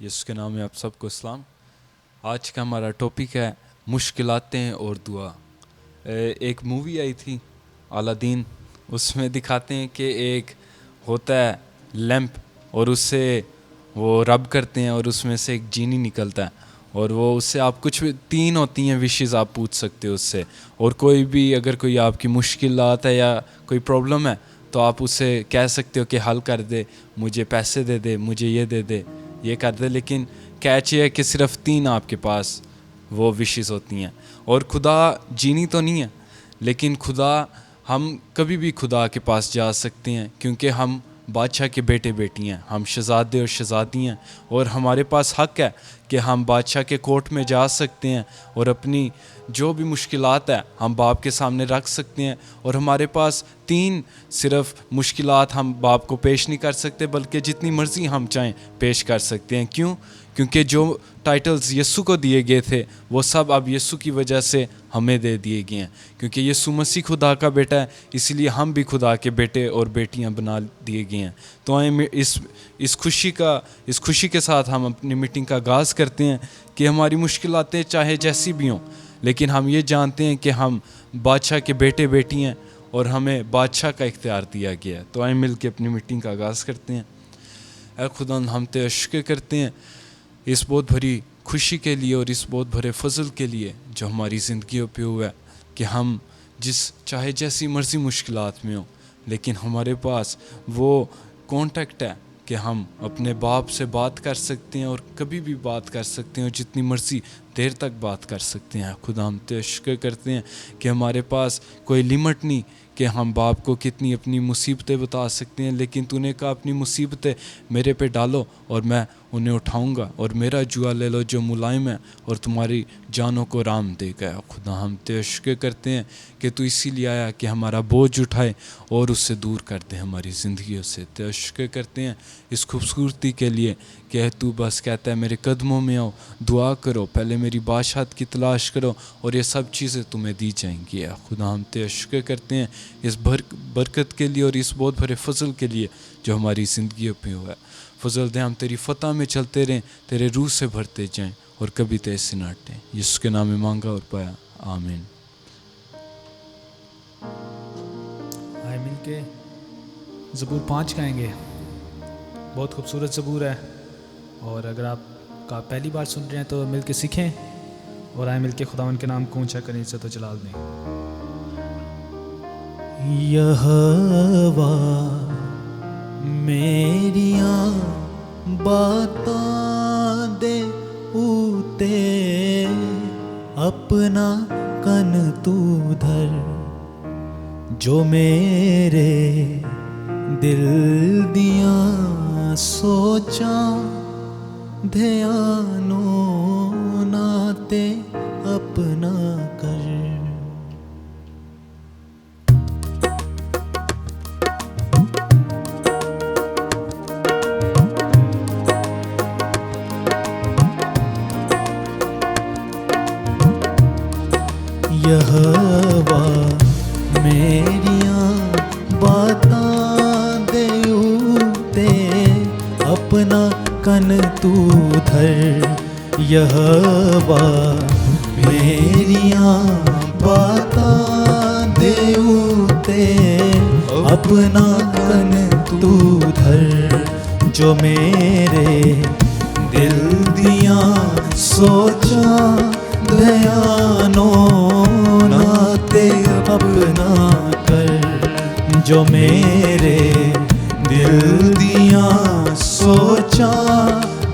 यीशु के नाम में आप सबको सलाम। आज का हमारा टॉपिक है मुश्किलातें और दुआ। एक मूवी आई थी अलादीन, उसमें दिखाते हैं कि एक होता है लैंप और उससे वो रब करते हैं और उसमें से एक जीनी निकलता है और वो उससे आप कुछ भी 3 होती हैं विशेज़ आप पूछ सकते हो उससे, और कोई भी अगर कोई आपकी मुश्किलात है या कोई प्रॉब्लम है तो आप उससे कह सकते हो कि हल कर दे, मुझे पैसे दे दे, मुझे ये दे दे, ये कर दे। लेकिन कैच ये है कि सिर्फ 3 आपके पास वो विशेज़ होती हैं। और खुदा जीनी तो नहीं है, लेकिन खुदा हम कभी भी खुदा के पास जा सकते हैं क्योंकि हम बादशाह के बेटे बेटी हैं, हम शहज़ादे और शहज़ादी हैं और हमारे पास हक़ है कि हम बादशाह के कोर्ट में जा सकते हैं और अपनी जो भी मुश्किलात है हम बाप के सामने रख सकते हैं। और हमारे पास 3 सिर्फ मुश्किलात हम बाप को पेश नहीं कर सकते बल्कि जितनी मर्ज़ी हम चाहें पेश कर सकते हैं। क्यों? क्योंकि जो टाइटल्स यीशु को दिए गए थे वो सब अब यीशु की वजह से हमें दे दिए गए हैं, क्योंकि यीशु मसीह खुदा का बेटा है, इसलिए हम भी खुदा के बेटे और बेटियां बना दिए गए हैं। तो आए इस खुशी के साथ हम अपनी मीटिंग का आगाज़ करते हैं कि हमारी मुश्किलातें चाहे जैसी भी हों, लेकिन हम ये जानते हैं कि हम बादशाह के बेटे बेटी हैं और हमें बादशाह का इख्तियार दिया गया है। तो आए मिल के अपनी मीटिंग का आगाज़ करते हैं। ऐ खुदा, हम ते शुक्र करते हैं इस बहुत भरी खुशी के लिए और इस बहुत भरे फजल के लिए जो हमारी ज़िंदगियों पे हुआ है कि हम चाहे जैसी मर्ज़ी मुश्किलात में हो, लेकिन हमारे पास वो कॉन्टेक्ट है कि हम अपने बाप से बात कर सकते हैं और कभी भी बात कर सकते हैं और जितनी मर्ज़ी देर तक बात कर सकते हैं। खुदा, हम ते शुक्र करते हैं कि हमारे पास कोई लिमिट नहीं कि हम बाप को कितनी अपनी मुसीबतें बता सकते हैं, लेकिन तूने कहा अपनी मुसीबतें मेरे पे डालो और मैं उन्हें उठाऊंगा, और मेरा जुआ ले लो जो मुलायम है और तुम्हारी जानों को आराम देगा। खुदा, हम ते शुक्र करते हैं कि तू इसीलिए आया कि हमारा बोझ उठाए और उससे दूर कर दे हमारी ज़िंदगियों से। ते शुक्र करते हैं इस खूबसूरती के लिए कि तू बस कहता है मेरे कदमों में आओ, दुआ करो, पहले मेरी बादशाहत की तलाश करो और ये सब चीज़ें तुम्हें दी जाएंगी। खुदा, हम ते शुक्र करते हैं इस बरकत के लिए और इस बहुत भरे फजल के लिए जो हमारी ज़िंदगी पे हुआ है। फजल दे, हम तेरी फतह में चलते रहें, तेरे रूह से भरते जाएं और कभी तेरे से न हटें। यीशु के नाम में मांगा और पाया, आमीन। आए मिल के ज़बूर 5 गाएंगे। बहुत खूबसूरत ज़बूर है और अगर आप का पहली बार सुन रहे हैं तो मिल के सीखें और आए मिल के खुदावन के नाम को ऊंचा करें, इज़्ज़त व जलाल दें। यहोवा मेरियां बातां दे उते अपना कन तू धर, जो मेरे दिल दियां सोचां ध्यानों नाते अपना कर। यहोवा मेरियां बातां दे उते अपना कन तू धर, यहोवा मेरियां बातां दे उते अपना कन तू धर, जो मेरे दिल दियां सोचां ध्यानों नाते अपना कर, जो मेरे दिल दियां सोचां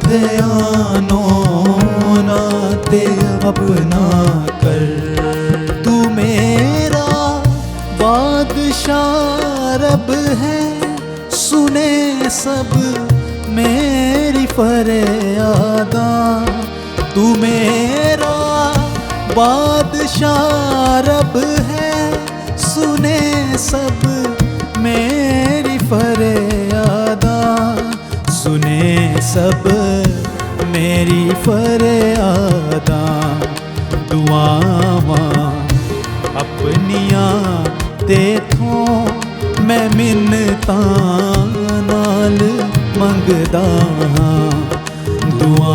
ध्यानों नाते अपना कर। तू मेरा बादशाह रब है, सुने सब मेरी फरियादां। तू मेरा बादशाह रब है, सुने सब मेरी फरियादां, सुने सब मेरी फरियादां। दुआवां अपनियां तेथों मैं मिन्नतां नाल मंगदा हां, दुआ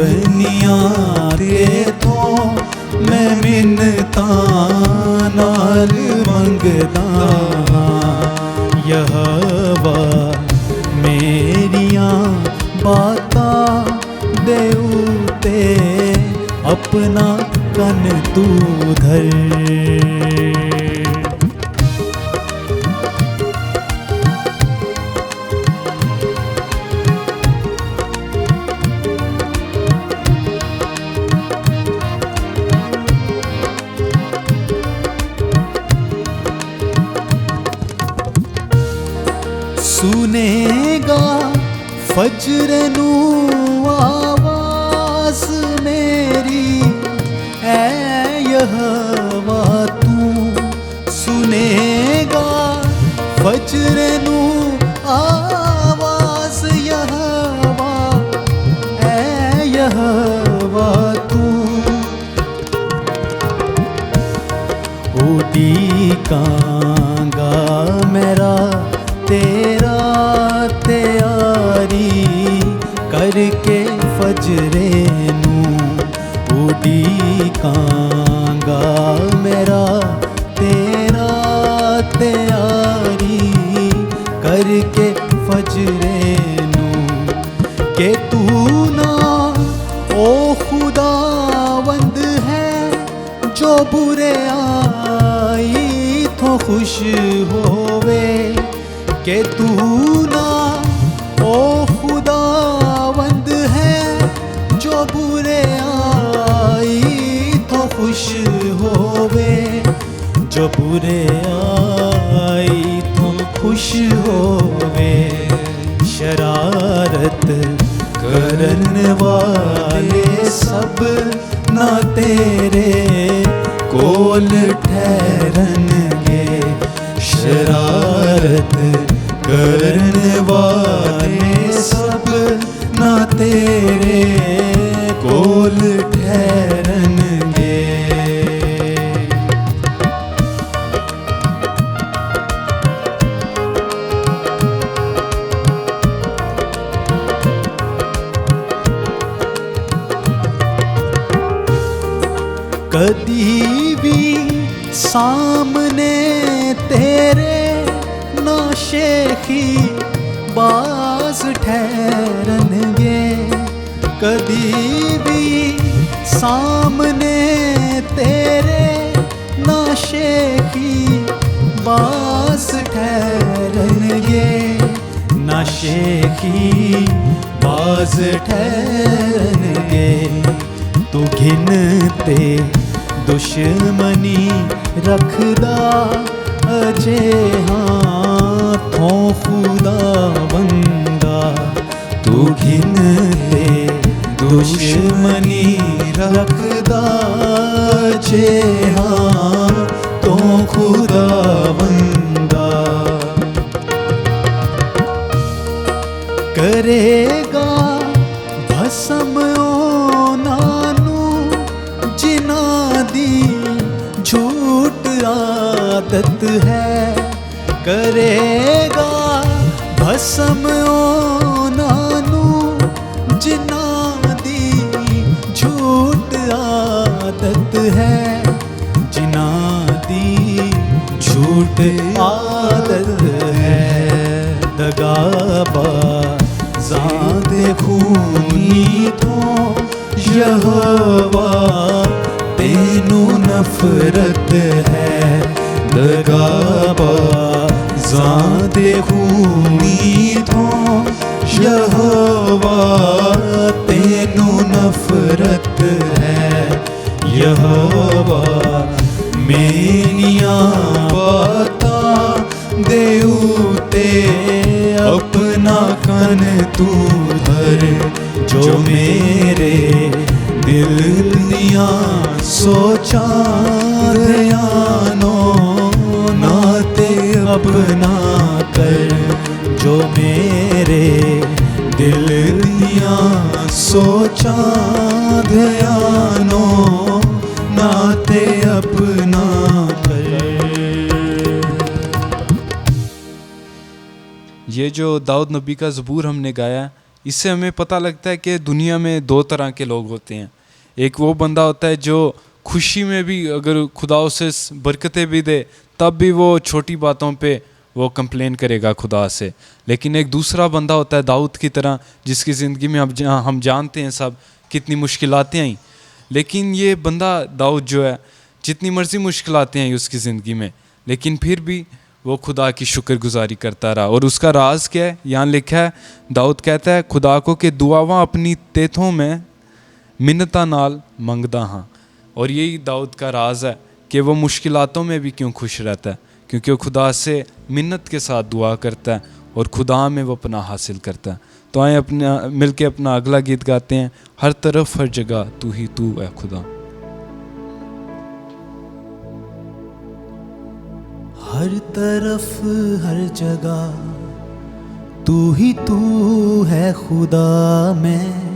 अपनिया ते तो मैं मिन्नता नाल मंगदा यहोवा मेरिया बातां दे उते अपना कन तू धर। सुनेगा फजर नू आवाज़ मेरी ऐ यहोवा तू सुनेगा फजर नू आवाज़ यहोवा ऐ यहोवा तू उड़ीकांगा मेरा तेरा तैयारी करके फजरे नू उड़ीकांगा मेरा तेरा तैयारी करके फजरे नू के तू ना ओ खुदावंद है जो बुरे आई तो खुश होवे के तू ना ओ खुदावंद है जो बुरे आई तो खुश होवे जो बुरे आई तो खुश होवे शरारत करन वाले सब ना तेरे कोल ठहरनगे शरारत करन वाले सब ना तेरे कोल ठहरनगे। कदी भी सामने तेरे ना शेखी बाज ठहरनगे कदी भी सामने तेरे ना शेखी बाज ठहरनगे ना शेखी बाज ठहरनगे तू घिनते दुश्मनी रखदा अजे हाथों खुदा बंदा तू घिनते दुश्मनी रखदा अजे हाथों खुदा बंदा करेगा भस्म झूठ आदत है करेगा भस्म नानू जिना दी झूठ आदत है जिना दी झूठ आदत है दगाबाज़ां दे खूनी तो यहोवा तेनू नफरत है दगाबाज़ां दे खूनी तो यहोवा तेनू नफरत है यहोवा मेरिया बातां दे उते अपना कन तू धर जो मेरे दिल दिया सोचा ध्यानो नाते अपना कर जो मेरे दिल दिया सोचा ध्यानो नाते अपना कर। ये जो दाऊद नबी का ज़बूर हमने गाया इससे हमें पता लगता है कि दुनिया में दो तरह के लोग होते हैं। एक वो बंदा होता है जो खुशी में भी अगर खुदा उसे बरकतें भी दे तब भी वो छोटी बातों पे वो कंप्लेन करेगा खुदा से। लेकिन एक दूसरा बंदा होता है दाऊद की तरह, जिसकी ज़िंदगी में हम जानते हैं सब कितनी मुश्किलातें आई, लेकिन ये बंदा दाऊद जो है जितनी मर्जी मुश्किलातें आई उसकी ज़िंदगी में, लेकिन फिर भी वो खुदा की शुक्रगुजारी करता रहा। और उसका राज क्या है, यहाँ लिखा है, दाऊद कहता है खुदा को कि दुआवां अपनी तेथों में मिन्नतां नाल मंगदा हाँ। और यही दाऊद का राज है कि वो मुश्किलातों में भी क्यों खुश रहता है, क्योंकि वो खुदा से मिन्नत के साथ दुआ करता है और खुदा में वो पनाह हासिल करता है। तो आए अपना मिलके अपना अगला गीत गाते हैं, हर तरफ हर जगह तू ही तू है खुदा। हर तरफ हर जगह तू ही तू है खुदा, मैं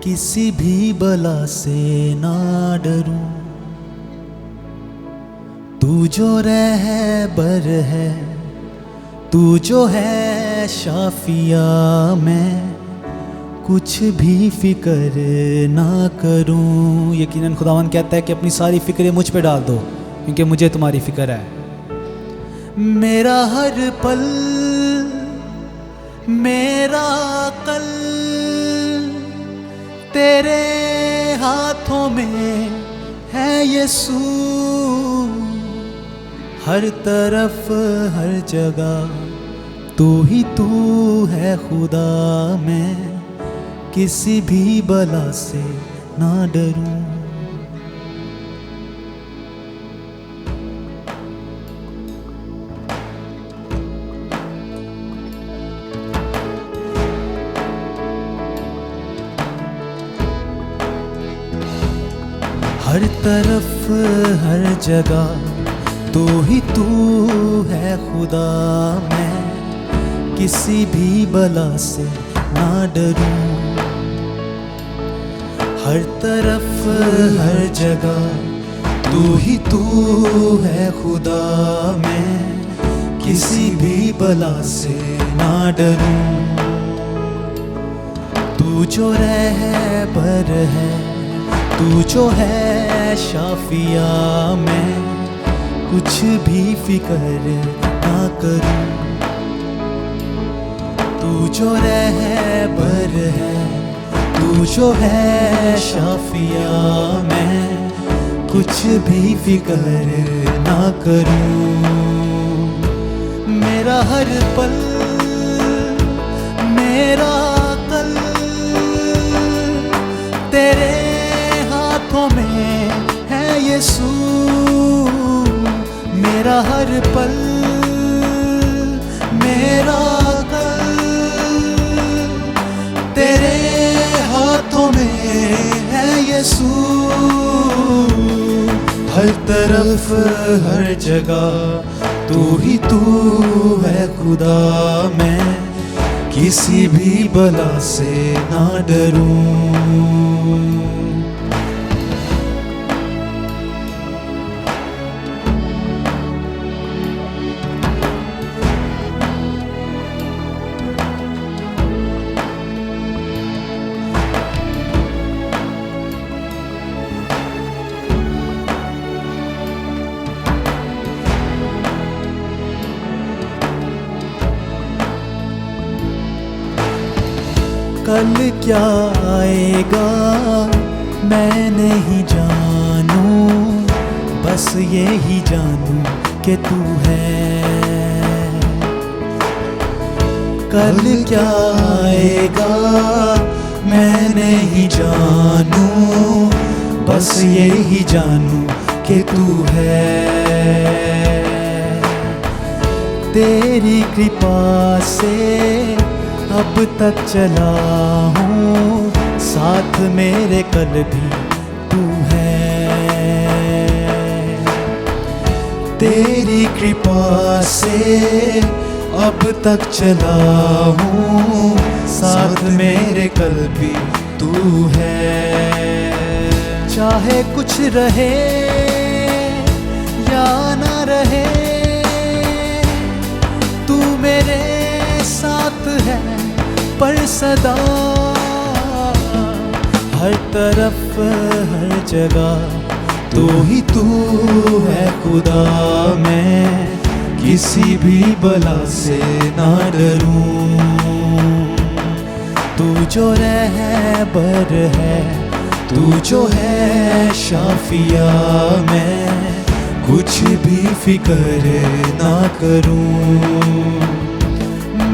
किसी भी बला से ना डरूं। तू जो रहबर है, तू जो है शाफिया, मैं कुछ भी फिक्र ना करूं। यकीनन खुदावन कहता है कि अपनी सारी फिक्रें मुझ पे डाल दो, क्योंकि मुझे तुम्हारी फिक्र है। मेरा हर पल, मेरा कल तेरे हाथों में है यीशु। हर तरफ हर जगह तू ही तू है खुदा, मैं किसी भी बला से ना डरूं। हर तरफ हर जगह तू ही तू है खुदा, मैं किसी भी बला से ना डरूं। हर तरफ हर जगह तू ही तू है खुदा, मैं किसी भी बला से ना डरूं। तू जो रहबर है, तू जो है शाफिया, मैं कुछ भी फिक्र ना करूं। तू जो रहबर है, तू जो है शाफिया, मैं कुछ भी फिक्र ना करूं। मेरा हर पल, मेरा कल तेरे हाथों में है यीशु। मेरा हर पल, मेरा कल तेरे हाथों में है यीशु। हर तरफ हर जगह तू ही तू है खुदा, मैं किसी भी बला से ना डरूं। कल क्या आएगा मैं नहीं जानूं, बस ये ही जानूं कि तू है। कल क्या आएगा मैं नहीं जानूं, बस ये ही जानूं कि तू है। तेरी कृपा से अब तक चला हूँ, साथ मेरे कल भी तू है। तेरी कृपा से अब तक चला हूँ, साथ मेरे कल भी तू है। चाहे कुछ रहे या ना रहे, तू मेरे साथ है, पर सदा, हर तरफ हर जगह तू ही तू है खुदा। मैं किसी भी बला से ना डरूं, तू जो रहबर है, तू जो है शाफिया, मैं कुछ भी फिक्र ना करूं।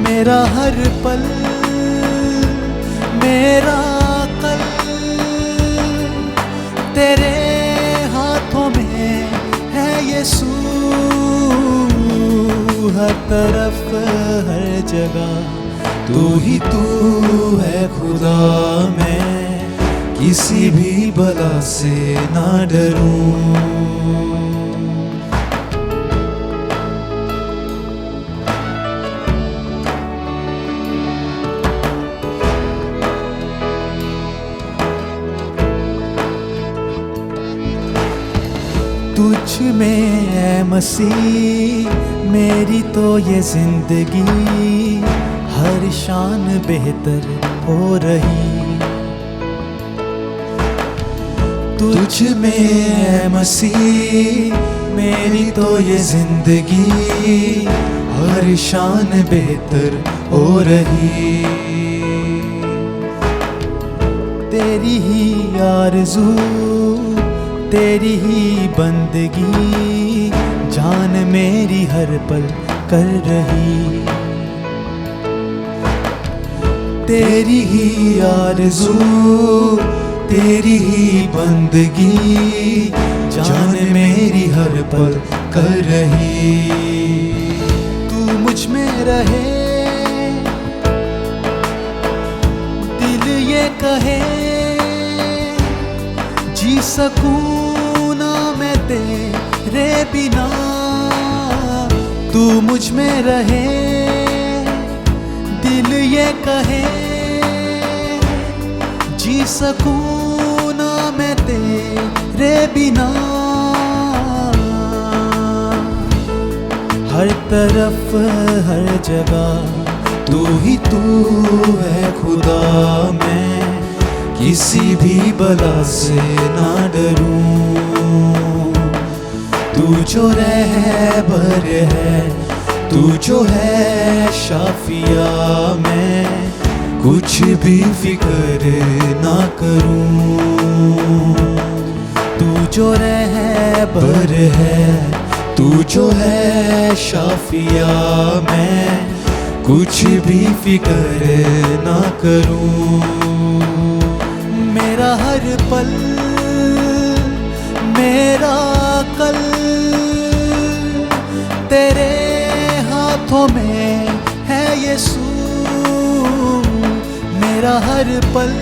मेरा हर पल मेरा कल तेरे हाथों में है यीशु, हर तरफ हर जगह तू ही तू है खुदा। मैं किसी भी बला से ना डरूं। तुझ में है मसीह मेरी तो ये जिंदगी, हर शान बेहतर हो रही। तुझ में है मसीह मेरी तो ये जिंदगी, हर शान बेहतर हो रही। तेरी ही आरज़ू तेरी ही बंदगी, जान मेरी हर पल कर रही। तेरी ही आरज़ू तेरी ही बंदगी, जान मेरी हर पल कर रही। तू मुझ में रहे, दिल ये कहे जी सकूं ना मैं तेरे बिना। तू मुझ में रहे, दिल ये कहे जी सकूं ना मैं तेरे बिना। हर तरफ हर जगह तू ही तू है खुदा। मैं किसी भी बला से ना डरूं, तू जो रहबर है, तू जो है शाफिया, मैं कुछ भी फिक्र ना करूं। तू जो रहबर है, तू जो है शाफिया, मैं कुछ भी फिक्र ना करूं। मेरा हर पल मेरा कल तेरे हाथों में है यीशु। मेरा हर पल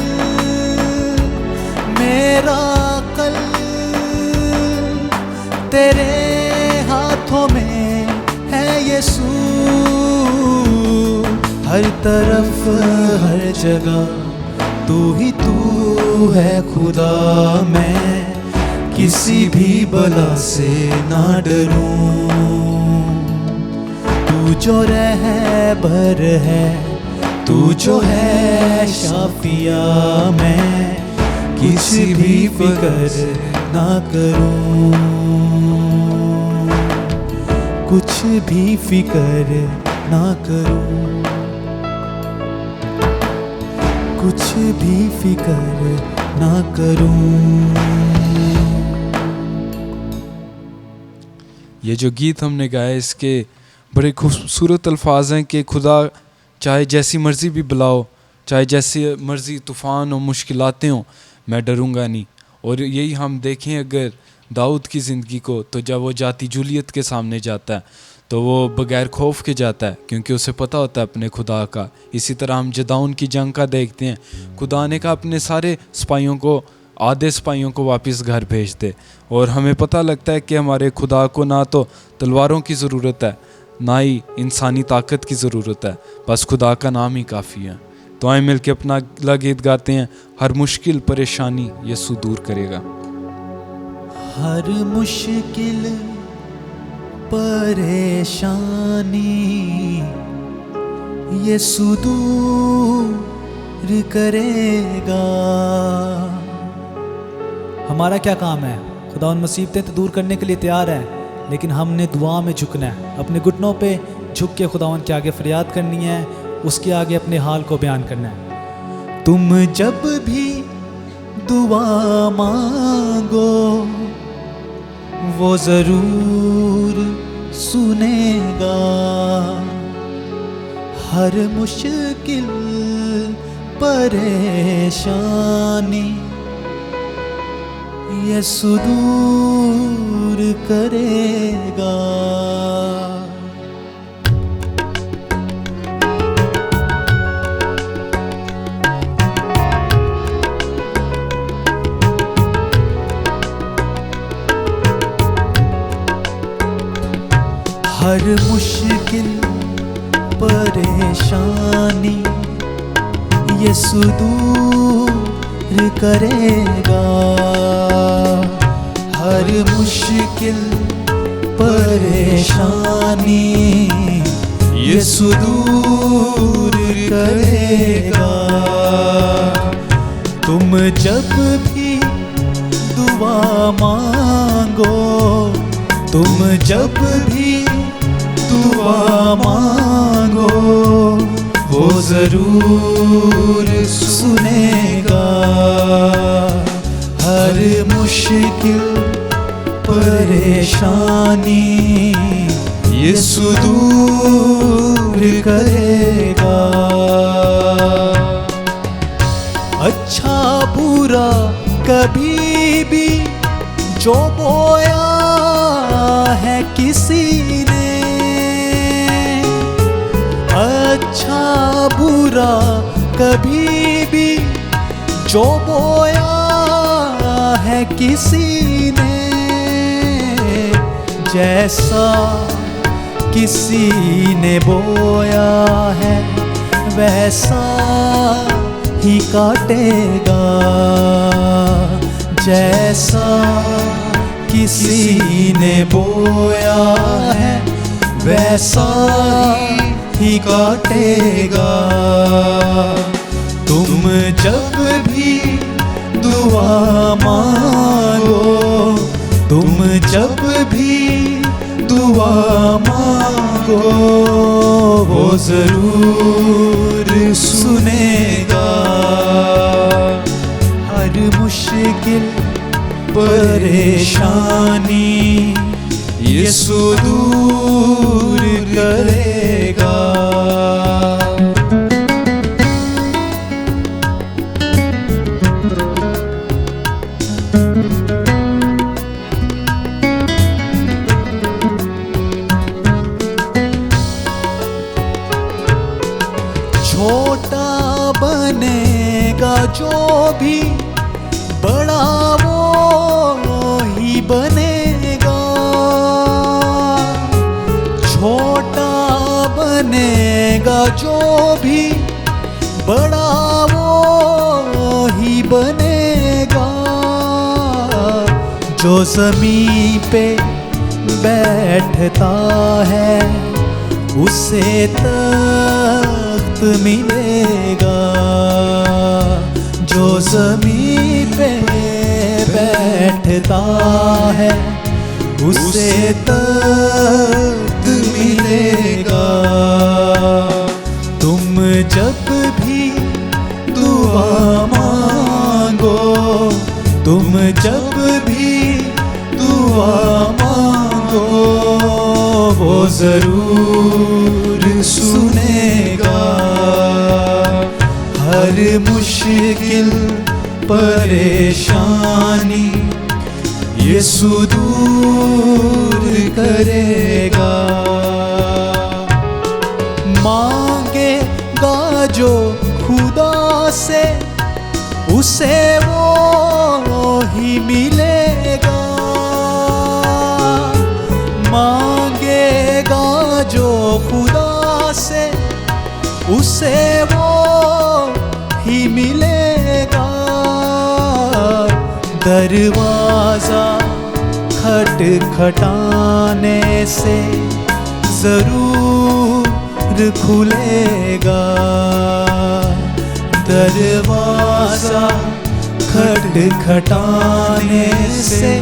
मेरा कल तेरे हाथों में है यीशु। हर तरफ हर जगह तू ही तू है खुदा। मैं किसी भी बला से ना डरूं, तू जो रहबर है, तू जो है शाफिया, मैं किसी भी फिक्र ना करूं, कुछ भी फिक्र ना करूं, कुछ भी फिक्र ना करूं। ये जो गीत हमने गाया इसके बड़े खूबसूरत अल्फाज हैं कि खुदा चाहे जैसी मर्ज़ी भी बुलाओ, चाहे जैसी मर्ज़ी तूफ़ान और मुश्किलातें हों, मैं डरूंगा नहीं। और यही हम देखें अगर दाऊद की ज़िंदगी को, तो जब वो जाती जूलियत के सामने जाता है तो वो बगैर खौफ के जाता है, क्योंकि उसे पता होता है अपने खुदा का। इसी तरह हम जदाउन की जंग का देखते हैं, खुदा ने कहा अपने सारे सिपाहियों को, आधे सिपाहियों को वापस घर भेज दे। और हमें पता लगता है कि हमारे खुदा को ना तो तलवारों की ज़रूरत है, ना ही इंसानी ताकत की ज़रूरत है, बस खुदा का नाम ही काफ़ी है। तो आए मिल के अपना अगला गीत गाते हैं, हर मुश्किल परेशानी यीशु दूर करेगा। हर मुश्किल परेशानी यीशु दूर करेगा। हमारा क्या काम है? खुदा उन मुसीबतें तो दूर करने के लिए तैयार है, लेकिन हमने दुआ में झुकना है, अपने घुटनों पे झुक के खुदावन के आगे फरियाद करनी है, उसके आगे अपने हाल को बयान करना है। तुम जब भी दुआ मांगो वो ज़रूर सुनेगा। हर मुश्किल परेशानी यीशु दूर करेगा। हर मुश्किल परेशानी यीशु दूर करेगा। हर मुश्किल परेशानी यीशु दूर करेगा। तुम जब भी दुआ मांगो, तुम जब भी दुआ मांगो वो ज़रूर सुनेगा। हर मुश्किल परेशानी यीशु दूर करेगा। अच्छा बुरा कभी भी जो बोया है किसी ने, अच्छा बुरा कभी भी जो बोया है किसी ने, जैसा किसी ने बोया है वैसा ही काटेगा। जैसा किसी ने बोया है वैसा ही काटेगा। तुम जब भी दुआ मांगो, तुम जब भी दुआ मांगो वो ज़रूर सुनेगा। हर मुश्किल परेशानी यीशु दूर करेगा। छोटा बनेगा जो भी बड़ा वो ही बनेगा। छोटा बनेगा जो भी बड़ा वो ही बनेगा। जो ज़मीन पे बैठता है उसे तख्त मिलेगा। जो ज़मीन पे बैठता है उसे तख्त मिलेगा। तुम जब भी दुआ मांगो, तुम जब भी दुआ मांगो वो ज़रूर सुनेगा। हर मुश्किल परेशानी यीशु दूर करेगा। मांगेगा जो खुदा से उसे वो ही मिलेगा। मांगेगा जो खुदा से उसे वो ही मिलेगा। दरवाज़ा खटखटाने से ज़रूर खुलेगा, दरवाजा खटखटाने से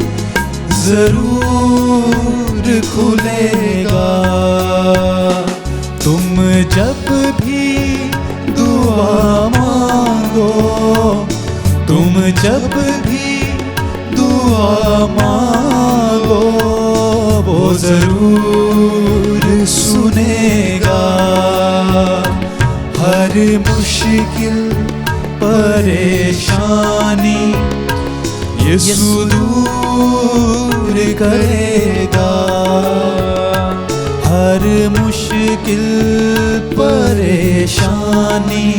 जरूर खुलेगा। तुम जब भी दुआ मांगो, तुम जब भी दुआ मांगो, वो जरूर सुनेगा। हर मुश्किल परेशानी यीशु दूर करेगा। हर मुश्किल परेशानी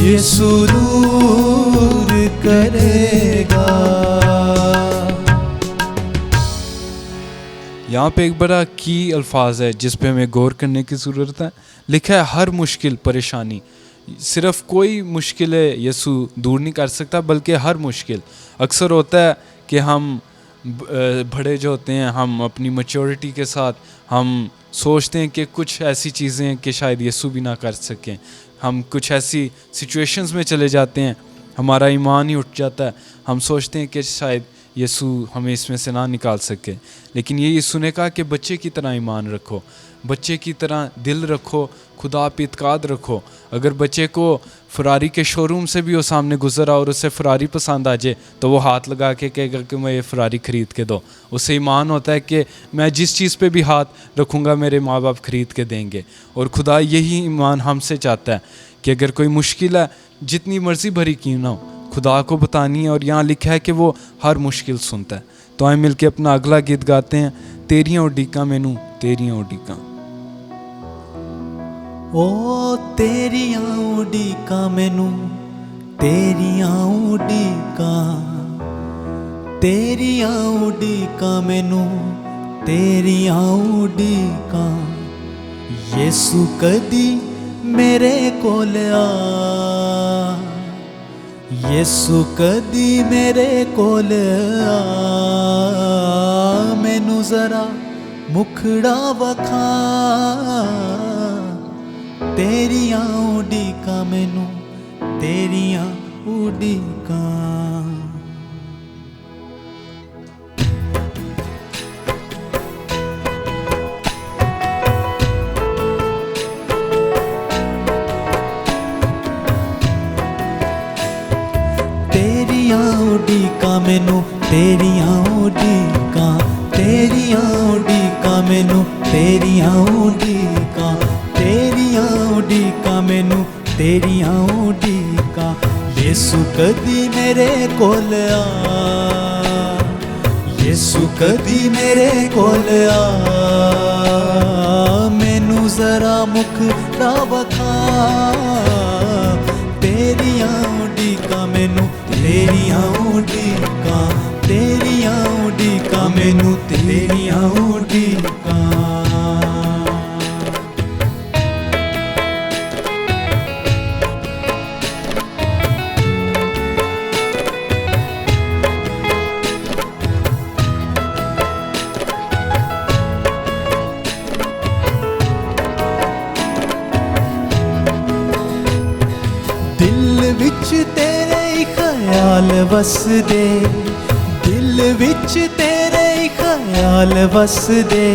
यीशु दूर करेगा। यहाँ पे एक बड़ा की अल्फाज है जिस पे हमें गौर करने की ज़रूरत है। लिखा है हर मुश्किल परेशानी। सिर्फ कोई मुश्किल है यीशु दूर नहीं कर सकता, बल्कि हर मुश्किल। अक्सर होता है कि हम बड़े जो होते हैं, हम अपनी मैच्योरिटी के साथ हम सोचते हैं कि कुछ ऐसी चीज़ें हैं कि शायद यीशु भी ना कर सकें। हम कुछ ऐसी सिचुएशंस में चले जाते हैं, हमारा ईमान ही उठ जाता है, हम सोचते हैं कि शायद यीशु हमें इसमें से ना निकाल सके। लेकिन ये यीशु ने कहा कि बच्चे की तरह ईमान रखो, बच्चे की तरह दिल रखो, खुदा पे इत्काद रखो। अगर बच्चे को फरारी के शोरूम से भी वो सामने गुजरा और उसे फरारी पसंद आ जाए तो वो हाथ लगा के कहेगा कि मैं ये फरारी ख़रीद के दो। उसे ईमान होता है कि मैं जिस चीज़ पे भी हाथ रखूँगा मेरे माँ बाप ख़रीद के देंगे। और खुदा यही ईमान हमसे चाहता है कि अगर कोई मुश्किल है, जितनी मर्ज़ी भरी क्यों ना हो, खुदा को बतानी है। और यहाँ लिखा है कि वो हर मुश्किल सुनता है। तो आए मिल के अपना अगला गीत गाते हैं, तेरियां उड़ीकां मैनू तेरियां उड़ीकां। ओ तेरियां उड़ीकां मैनू तेरियां उड़ीकां, तेरियां उड़ीकां मैनू तेरियां उड़ीकां। यीशु कदी मेरे कोल आ, यीशु कदी मेरे कोल आ, मैनू जरा मुखड़ा वखा। तेरियां उड़ीकां मैनू तेरियां उड़ीकां। तेरियां उड़ीकां मैनू तेरियां उड़ीकां, तेरियां उड़ीकां मैनू तेरियां उड़ीकां, तेरियां उड़ीकां मैनू तेरियां उड़ीकां। यीशु कदी मेरे कोल आ, यीशु कदी मेरे कोल आ, मैनू जरा मुखड़ा वखा। तेरियां उड़ीकां मैनू तेरियां उड़ीकां, तेरियां उड़ीकां मैनू तेरियां उड़ीकां। दिल विच तेरे ही ख्याल वसदे, दिल विच तेरे ही ख्याल वसदे।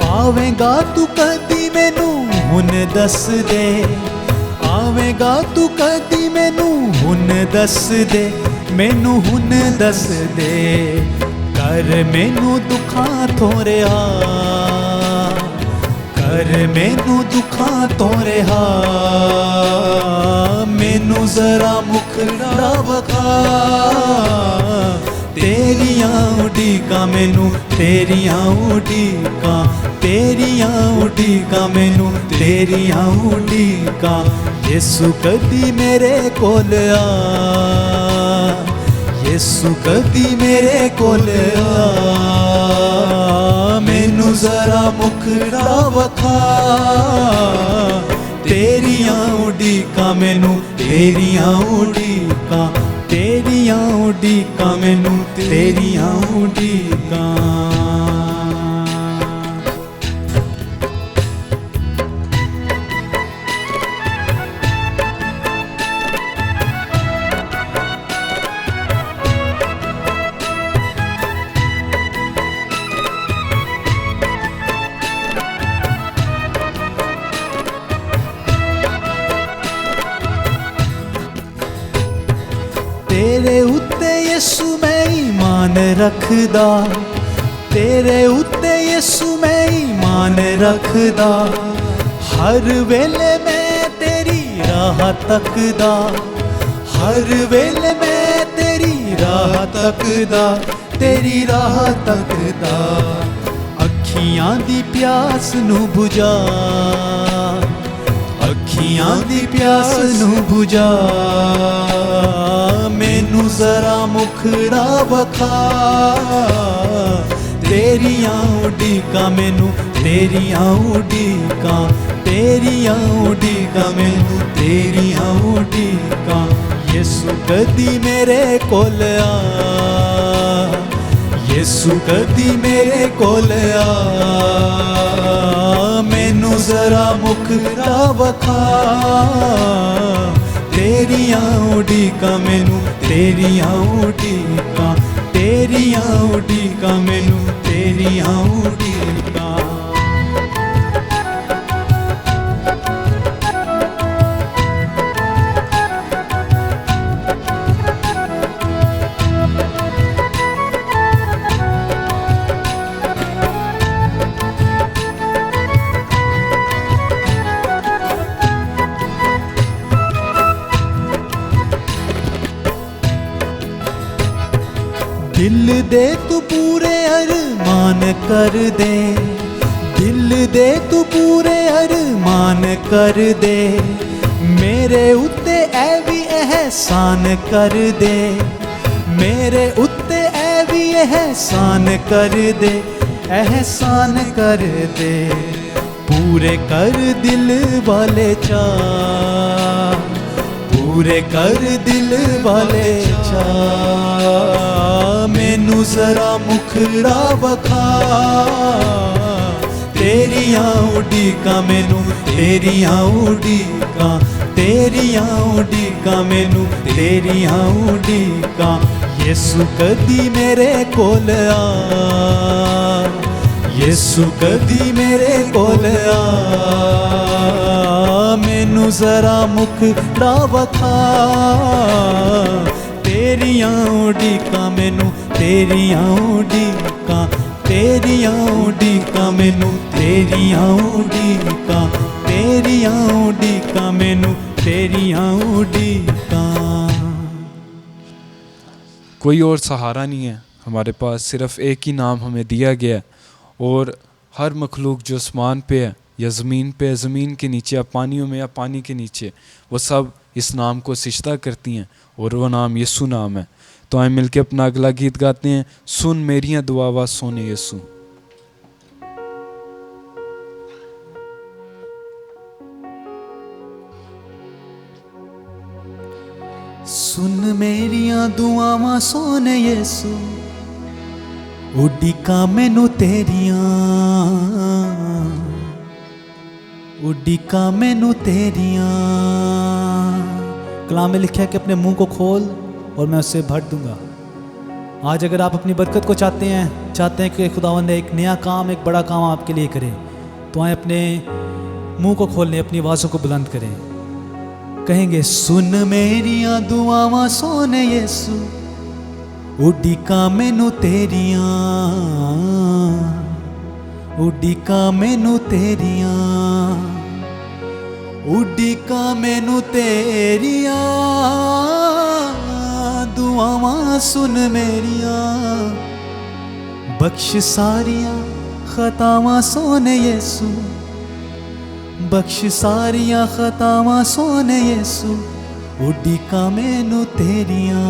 आवेगा तू कदी मैनू हुन दस दे, आवेगा तू कदी मैनू हुन दस दे, मैनू हुन दस दे। कर मैनू दुखां थोड़े हा, कर मैनू दुखां तोरे हा, मैनू जरा मुखड़ा वखा। तेरियां उड़ीकां मैनू तेरियां उड़ीकां, तेरियां उड़ीकां मैनू तेरियां उड़ीकां। यीशु कदी मेरे कोल आ, यीशु कदी मेरे कोल आ, मैनू जरा मुखड़ा वखा। तेरियां उड़ीकां मैनू तेरियां उड़ीकां, तेरियां उड़ीकां मैनू तेरियां उड़ीकां। रखदा, तेरे उत्ते यसू मैं ईमान रखदा, हर वेले मैं तेरी राह तकदा, हर वेले मैं तेरी राह तकदा, तेरी राह तकदा। अखियां दी प्यास नू बुझा, अखियां दी प्यास नू बुझा, मैनू जरा मुखड़ा वखा, तेरियां उड़ीकां मैनू, तेरियां उड़ीकां, तेरियां उड़ीकां मैनू, तेरियां उड़ीकां। यसू कदी मेरे कोल आ, यसू कदी मेरे कोल आ, मैनू जरा मुखड़ा वखा, तेरियां उड़ीकां मैनू, तेरियां उड़ीकां, तेरियां उड़ीकां मैनू, तेरियां उड़ीकां। दिल दे तू पूरे अरमान कर दे, दिल दे तू पूरे अरमान कर दे, मेरे उत्ते ऐ भी एहसान कर दे, मेरे उत्ते ऐ भी एहसान कर दे, एहसान कर दे। पूरे कर दिल वाले चाह, पूरे कर दिल वाले चाह, मैनू जरा मुखड़ा वखा, तेरियां उड़ीकां मैनू, तेरियां उड़ीकां, तेरियां उड़ीकां मैनू, तेरियां उड़ीकां। यसू कदी मेरे कोल आ, यसू कदी मेरे कोल आ, मैनू जरा मुखड़ा वखा, तेरियां उड़ीकां मैनू, तेरियां उड़ीकां, तेरियां उड़ीकां मैनू, तेरियां उड़ीकां, तेरियां उड़ीकां मैनू, तेरियां उड़ीकां। कोई और सहारा नहीं है हमारे पास, सिर्फ एक ही नाम हमें दिया गया है, और हर मखलूक जो आसमान पे है या ज़मीन पे है, ज़मीन के नीचे या पानियों में या पानी के नीचे, वो सब इस नाम को सिजदा करती हैं, और वो नाम यीशु नाम है। तो आए मिलके अपना अगला गीत गाते हैं, सुन मेरियां दुआवां सोने यीशु। सुन मेरियां दुआवां सोने यीशु, उड़ीकां मैनू तेरियां, उड़ीकां मैनू तेरियां। कलाम में लिखा है कि अपने मुंह को खोल और मैं उससे भर दूंगा। आज अगर आप अपनी बरकत को चाहते हैं कि खुदावंद एक नया काम, एक बड़ा काम आपके लिए करे, तो आए अपने मुंह को खोल लें, अपनी आवाज़ों को बुलंद करें, कहेंगे सुन मेरियां दुआवां सोने यीशु, उड़ीकां मैनू तेरियां, उड़ीकां मैनू तेरियां, उड़ीकां मैनू तेरियां, दुआवां सुन मेरियां, बख्श सारियां खतावां सोने यीशु, बख्श सारियां खतावां सोने यीशु, उड़ीकां मैनू तेरियां,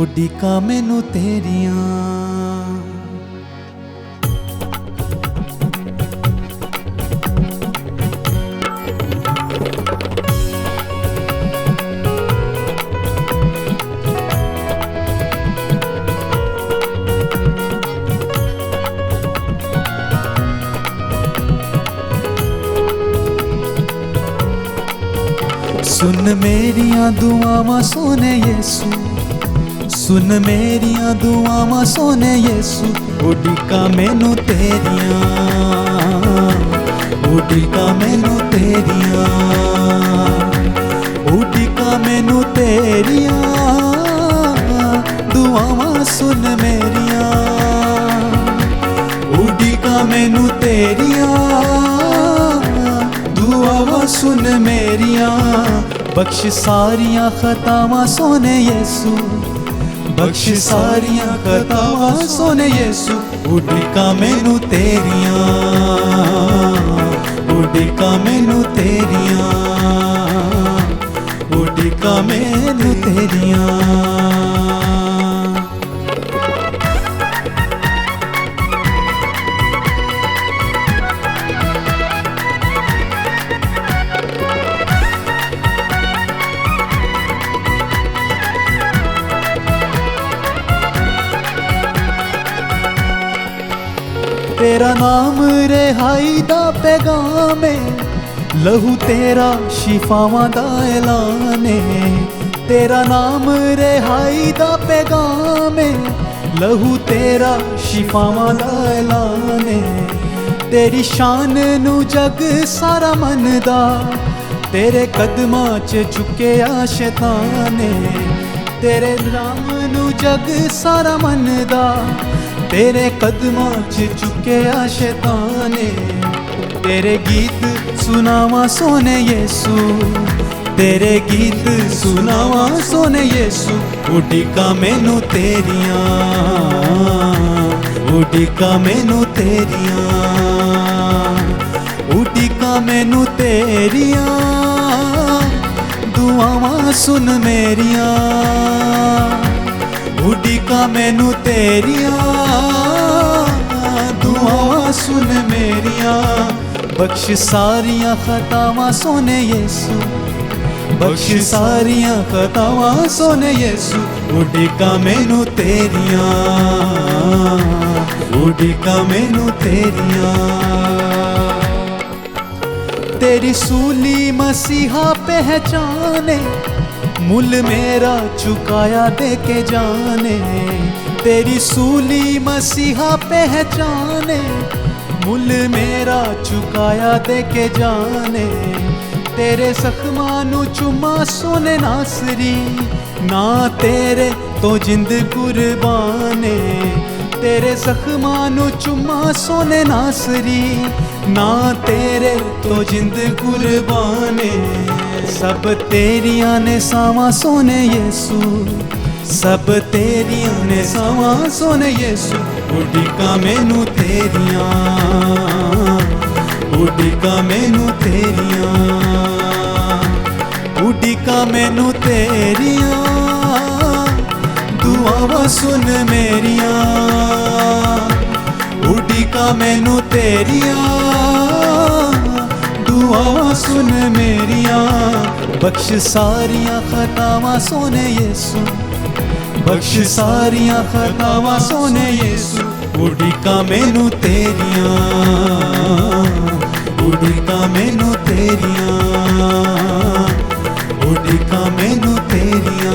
उड़ीकां मैनू तेरियां। सुन मेरियां दुआवां सोने यीशु, सुन मेरियां दुआवां सोने यीशु, उड़ीकां मैनू तेरियां, उड़ीकां मैनू तेरियां, उड़ीकां मैनू तेरियां, दुआवां सुन मेरिया, उड़ीका मैनू तेरिया, दुआवां सुन मेरिया, बख्श सारियां खतावां सोने यसू, बख्श सारियां खतावां सोने यसू, उड़ीका मैनू तेरिया, उड़ीका मैनू तेरिया, उड़ीका मैनू तेरिया। तेरा नाम रिहाई दा पैगाम है, लहू तेरा शिफावां दा ऐलान है। तेरा नाम रिहाई दा पैगाम है, लहू तेरा शिफावां दा ऐलान है। तेरी शान नू जग सारा मनदा, तेरे कदमां च झुकिया शैतान है। तेरे नाम नू जग सारा मनदा, तेरे कदमां च झुकिया शैतान है। तेरे गीत सुनावा सोने यसू, तेरे गीत सुनावा सोने यसू, उड़ीका मैनू तेरिया, उड़ीका मैनू तेरिया, उड़ीका मैनू तेरिया, दुआवां सुन मेरिया, उड़ीका मैनू तेरिया, दुआवां सुन मेरिया, बख्श सारियां खतावां सोने यसू, बख्श सारियां खतावां सोने यसू, उड़ीका मैनू तेरिया, उड़ीका मैनू तेरिया। तेरी सूली मसीहा पहचाने, मुल मेरा चुकाया दे के जाने। तेरी सूली मसीहा पहचाने, मुल मेरा चुकाया दे के जाने। तेरे जख्मां नू चुमा सोने नासरी, ना तेरे तो जिंद कुर्बाने। तेरे जख्मां नू चुमा सोने नासरी, ना तेरे तो जिंद कुर्बाने। सब तेरियां ने सावां सोने यसू, सब तेरियां ने सावां सोने यसू, उड़ीका मैनू तेरिया, उड़ीका मैनू तेरिया, उड़ीका मैनू तेरिया, दुआवां सुन मेरिया, उड़ीका मैनू तेरिया, दुआवां सुन मेरिया, बख्श सारियां खतावां सोने यसू, बख्श सारियां खतावां सोने यसू, उड़ीका मैनू तेरिया, उड़ीका मैनू तेरिया, उड़ीका मैनू तेरिया,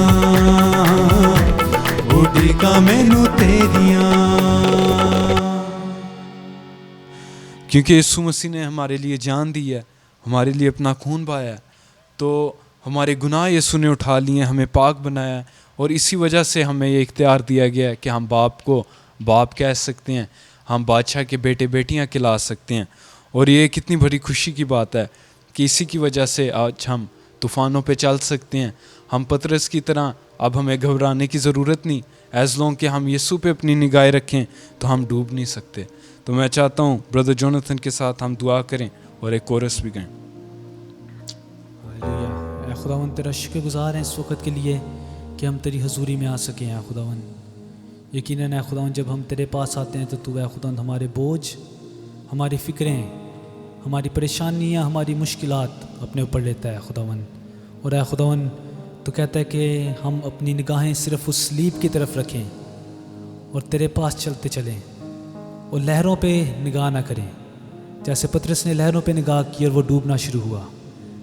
उड़ीका मैनू तेरिया। क्योंकि यीशु मसीह ने हमारे लिए जान दी है, हमारे लिए अपना खून बहाया है, तो हमारे गुनाह यीशु ने उठा लिए, हमें पाक बनाया है। और इसी वजह से हमें ये इख्तियार दिया गया है कि हम बाप को बाप कह सकते हैं, हम बादशाह के बेटे बेटियां खिला सकते हैं। और ये कितनी बड़ी खुशी की बात है कि इसी की वजह से आज हम तूफ़ानों पे चल सकते हैं। हम पतरस की तरह अब हमें घबराने की ज़रूरत नहीं। एज़ लॉन्ग कि हम यीशु पे अपनी निगाहें रखें तो हम डूब नहीं सकते। तो मैं चाहता हूँ ब्रदर जोनाथन के साथ हम दुआ करें और एक कोरस भी गाएं। हालेलुया। ऐ खुदावन तेरा शुक्रगुज़ार हैं इस वक्त के लिए कि हम तेरी हजूरी में आ सकें। ऐ खुदावन यकीनन ऐ खुदावन जब हम तेरे पास आते हैं तो तू ऐ खुदावन हमारे बोझ, हमारी फ़िक्रें, हमारी परेशानियाँ, हमारी मुश्किलात अपने ऊपर लेता है खुदावन। और ऐ खुदावन तो कहता है कि हम अपनी निगाहें सिर्फ़ उस स्लीप की तरफ रखें और तेरे पास चलते चलें और लहरों पे निगाह ना करें। जैसे पतरस ने लहरों पे निगाह की और वो डूबना शुरू हुआ,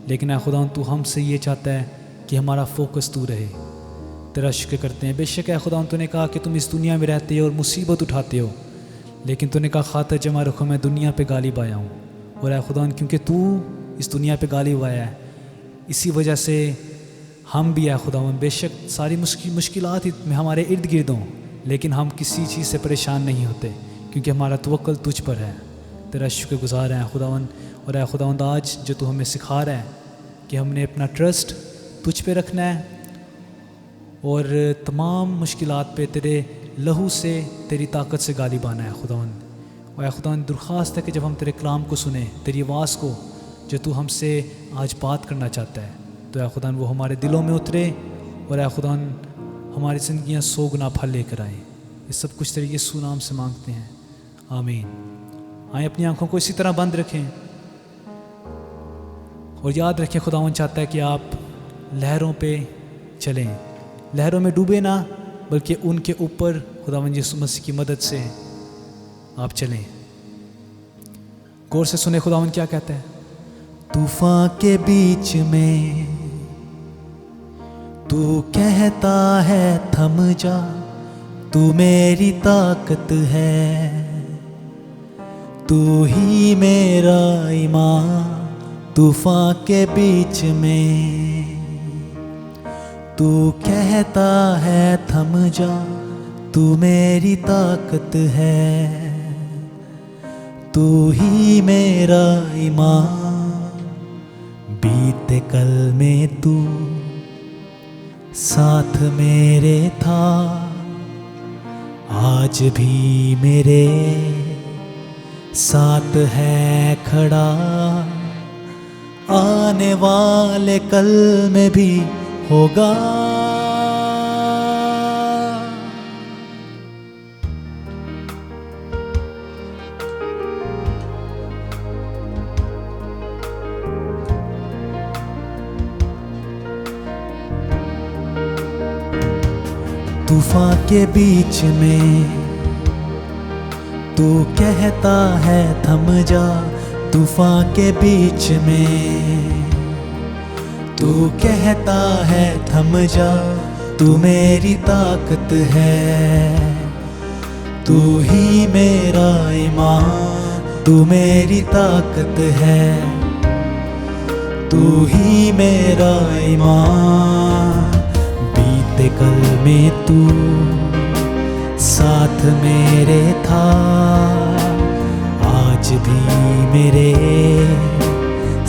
लेकिन ऐ खुदावन तू हमसे ये चाहता है कि हमारा फोकस तू रहे। तेरा शुक्र करते हैं। बेशक ऐ खुदावन तूने कहा कि तुम इस दुनिया में रहते हो और मुसीबत उठाते हो, लेकिन तूने कहा खातर जमा रखो मैं दुनिया पे गालिब आया हूँ। और ऐ खुदावन क्योंकि तू इस दुनिया पे गालिब आया है, इसी वजह से हम भी है खुदावन, बेशक सारी मुश्किलात में हमारे इर्द गिर्द हों, लेकिन हम किसी चीज़ से परेशान नहीं होते क्योंकि हमारा तवक्कुल तुझ पर है। तेरा शुक्रगुज़ार है खुदावन। और है खुदावंद, आज जो तू हमें सिखा रहा है कि हमने अपना ट्रस्ट तुझ पे रखना है और तमाम मुश्किलात पे तेरे लहू से, तेरी ताकत से गालिब आना है खुदावंद। और खुदावंद, दरख्वास्त है कि जब हम तेरे कलाम को सुने, तेरी आवाज़ को, जो तू हमसे आज बात करना चाहता है, तो है खुदावंद वो हमारे दिलों में उतरे और है खुदावंद हमारी ज़िंदगियाँ 100 गुना फल लेकर आए। ये सब कुछ तेरे यीशु नाम से मांगते हैं, आमीन। आए अपनी आंखों को इसी तरह बंद रखें और याद रखें, खुदावंद चाहता है कि आप लहरों पे चलें, लहरों में डूबे ना, बल्कि उनके ऊपर खुदावंद यीशु मसीह की मदद से आप चलें। गौर से सुने खुदावंद क्या कहता है। तूफान के बीच में तू कहता है थम जा, तू मेरी ताकत है, तू ही मेरा ईमान। तूफान के बीच में तू कहता है थम जा, तू मेरी ताकत है, तू ही मेरा ईमान। बीते कल में तू साथ मेरे था, आज भी मेरे साथ है खड़ा, आने वाले कल में भी होगा। तूफान के बीच में तू कहता है थम जा, तूफान के बीच में तू कहता है थम जा, तू मेरी ताकत है, तू ही मेरा ईमान। तू मेरी ताकत है, तू ही मेरा ईमान। बीते कल में तू साथ मेरे था, आज भी मेरे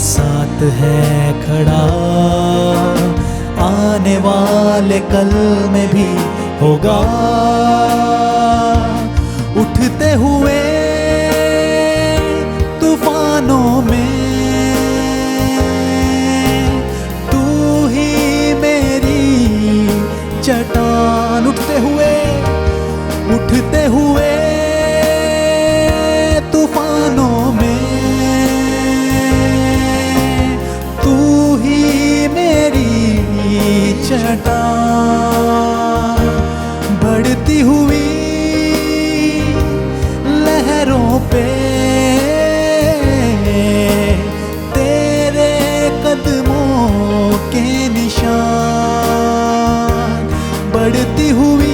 साथ है खड़ा, आने वाले कल में भी होगा। उठते हुए तूफानों में तू ही मेरी चट्टान। उठते हुए तूफानों में तू ही मेरी चट्टान। बढ़ती हुई लहरों पे तेरे कदमों के निशान। बढ़ती हुई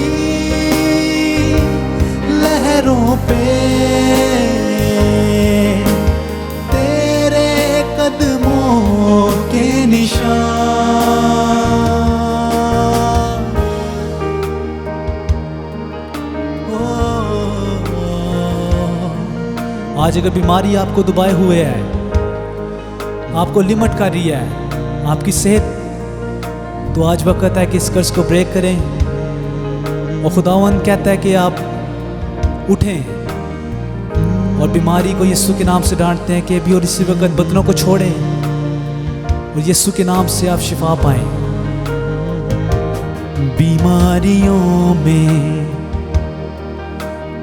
लहरों पे तेरे कदमों के निशान। आज अगर बीमारी आपको दबाए हुए है, आपको लिमट कर रही है, आपकी सेहत, तो आज वक्त है कि इस कर्ज को ब्रेक करें। और खुदावंद कहता है कि आप उठें और बीमारी को यीशु के नाम से डांटते हैं कि अभी और इसी वक्त बदनों को छोड़ें और यीशु के नाम से आप शिफा पाएं। बीमारियों में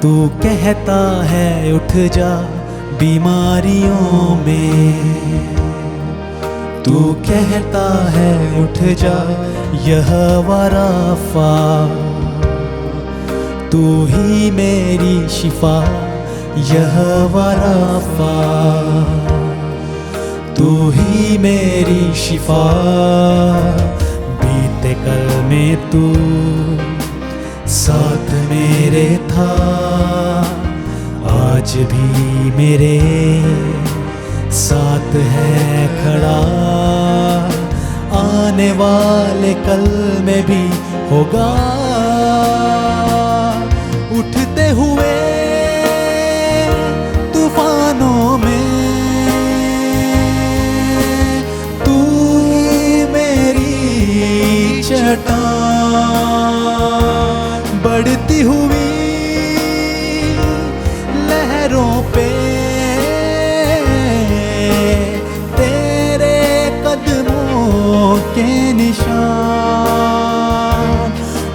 तू कहता है उठ जा, बीमारियों में तू कहता है उठ जा। यहोवा राफा तू ही मेरी शिफा। यहोवा राफा तू ही मेरी शिफा। बीते कल में तू साथ मेरे था, आज भी मेरे साथ है खड़ा, आने वाले कल में भी होगा। उठते हुए तूफानों में तू ही मेरी चट्टान, बढ़ती हुई लहरों पे तेरे कदमों के निशान।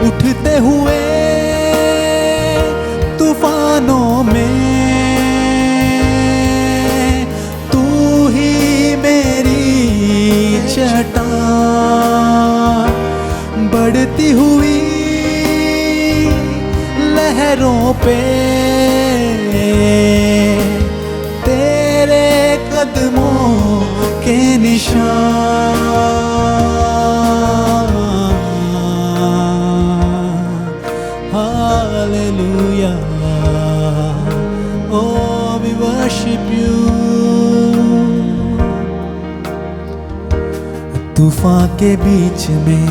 उठते हुए तूफानों में तू ही मेरी चट्टान, बढ़ती हुई लहरों पे तेरे कदमों के निशान। Hallelujah, oh we worship you। तूफान के बीच में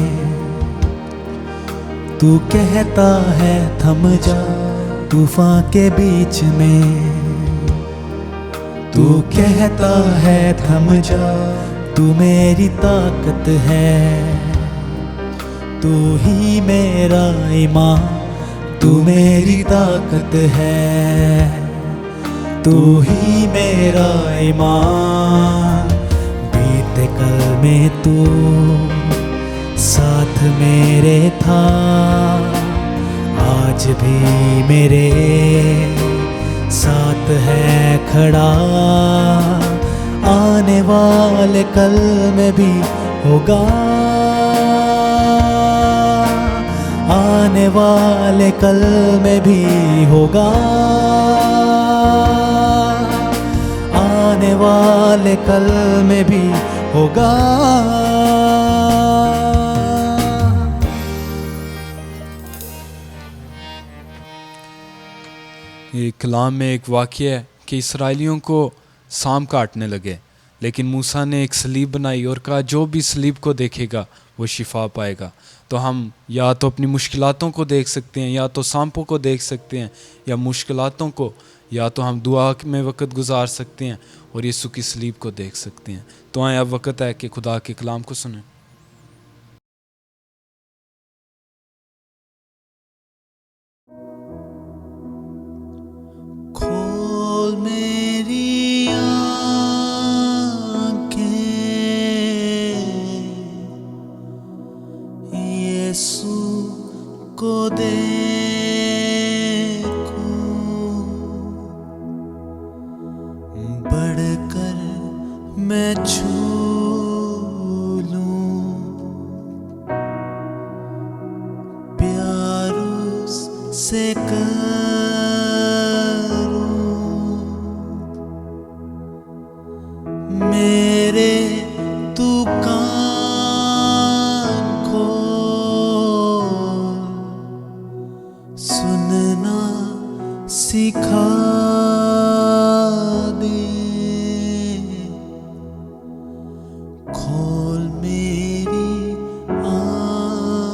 तू कहता है थम जा। तूफान के बीच में तू कहता है थम जा। तू मेरी ताकत है, तू ही मेरा ईमान। तू मेरी ताकत है, तू ही मेरा ईमान। बीते कल में तू साथ मेरे था, आज भी मेरे साथ है खड़ा। आने वाले कल में भी होगा, आने वाले कल में भी होगा, आने वाले कल में भी होगा। ये कलाम में एक वाक़या है कि इसराइलियों को सांप काटने लगे, लेकिन मूसा ने एक सलीब बनाई और कहा जो भी सलीब को देखेगा वो शिफा पाएगा। तो हम या तो अपनी मुश्किलातों को देख सकते हैं, या तो सांपों को देख सकते हैं, या मुश्किलातों को, या तो हम दुआ में वक़्त गुजार सकते हैं और यीशु की सलीब को देख सकते हैं। तो आए अब वक़्त है कि खुदा के कलाम को सुनें। खोल मेरी आँखें, यीशु को देखूं, बढ़कर मैं छू लूं, प्यार उससे मेरे तू कान खोल, सुनना सिखा दे। खोल मेरी आँखें,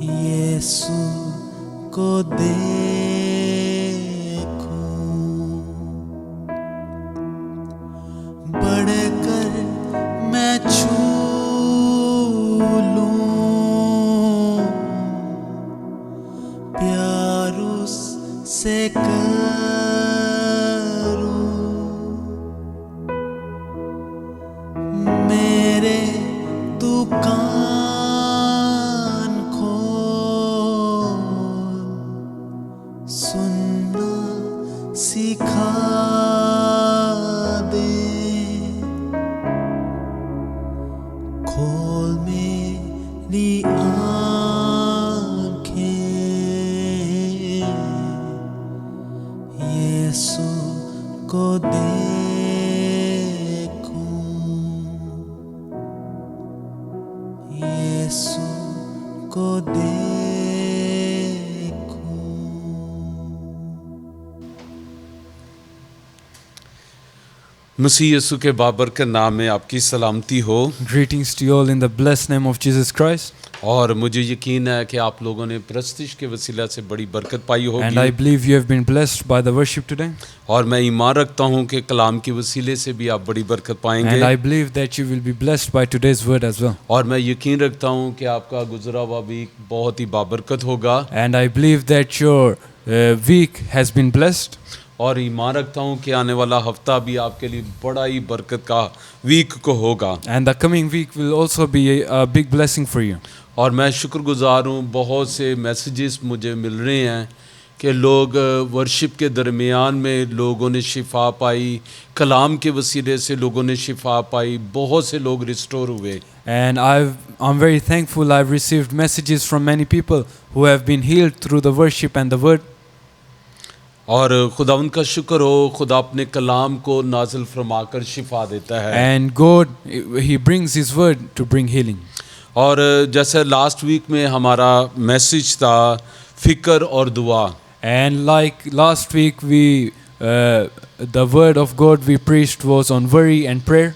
यीशु को बढ़कर मैं छू लूं, प्यार उससे करूं, मेरे तू कान खोल, सुनना सिखा खोल मेरी आँखें, यीशु को देखूं, यीशु को देखूं। मसीह यीशु के बाबर के नाम में आपकी सलामती हो। Greetings to you all in the blessed name of Jesus Christ. और मुझे यकीन है कि आप लोगों ने प्रस्तुति के वसीला से बड़ी बरकत पाई And I होगी। believe you have been blessed by the worship today. और मैं ईमान रखता हूं कि कलाम के वसीले से भी आप बड़ी बरकत And पाएंगे। I believe that you will be blessed by today's word as well. और मैं यकीन रखता हूं कि आपका गुजरा हुआ वीक बहुत ही बाबरकत होगा। And I believe that your week has been blessed. और ईमान रखता हूं कि आने वाला हफ्ता भी आपके लिए बड़ा ही बरकत का वीक को होगा। And the coming week will also be a big blessing for you. और मैं शुक्रगुजार हूँ, बहुत से मैसेजेस मुझे मिल रहे हैं कि लोग वर्शिप के दरमियान में लोगों ने शिफा पाई, कलाम के वसीले से लोगों ने शिफा पाई, बहुत से लोग रिस्टोर हुए। And I'm very thankful I've received messages from many people who have been healed through the worship and the word. और खुदा उनका शुक्र हो, खुदा अपने कलाम को नाजिल फरमाकर शिफा देता है। And God, He brings His word to bring healing. और जैसे लास्ट वीक में हमारा मैसेज था फ़िक्र और दुआ। And like last week, the word of God we preached was on worry and prayer.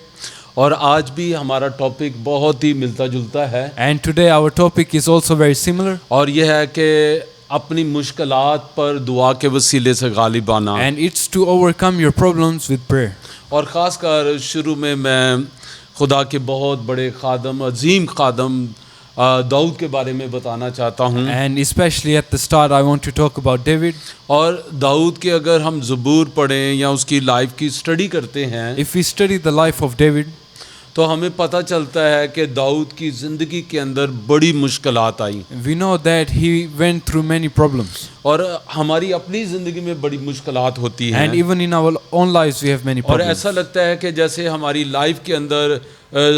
और आज भी हमारा टॉपिक बहुत ही मिलता जुलता है। And today our topic is also very similar. और यह है कि अपनी मुश्किलात पर दुआ के वसीले से गालिब आना। And it's to overcome your problems with prayer. और ख़ासकर शुरू में मैं खुदा के बहुत बड़े खादम, अजीम खादम दाऊद के बारे में बताना चाहता हूँ। And especially at the start, I want to talk about David. और दाऊद के अगर हम ज़बूर पढ़ें या उसकी लाइफ की स्टडी करते हैं If we study the life of David, तो हमें पता चलता है कि दाऊद की ज़िंदगी के अंदर बड़ी मुश्किलात आई। we know that he went through many problems. और हमारी अपनी ज़िंदगी में बड़ी मुश्किलात होती हैं। And even in our own lives, we have many और problems. ऐसा लगता है कि जैसे हमारी लाइफ के अंदर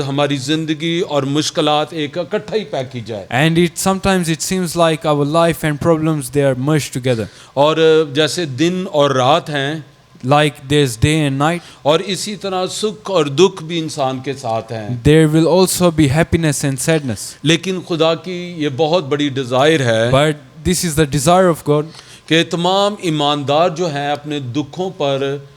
हमारी ज़िंदगी और मुश्किलात एक इकट्ठा ही पैकेज है। And sometimes it seems like our life and problems, they are merged together. और जैसे दिन और रात हैं, Like there's day and night, और इसी तरह सुख और दुख भी इंसान के साथ हैं। there will also be happiness and sadness. लेकिन खुदा की ये बहुत बड़ी डिज़ायर है But this is the desire of God, कि तमाम ईमानदार जो हैं अपने दुखों पर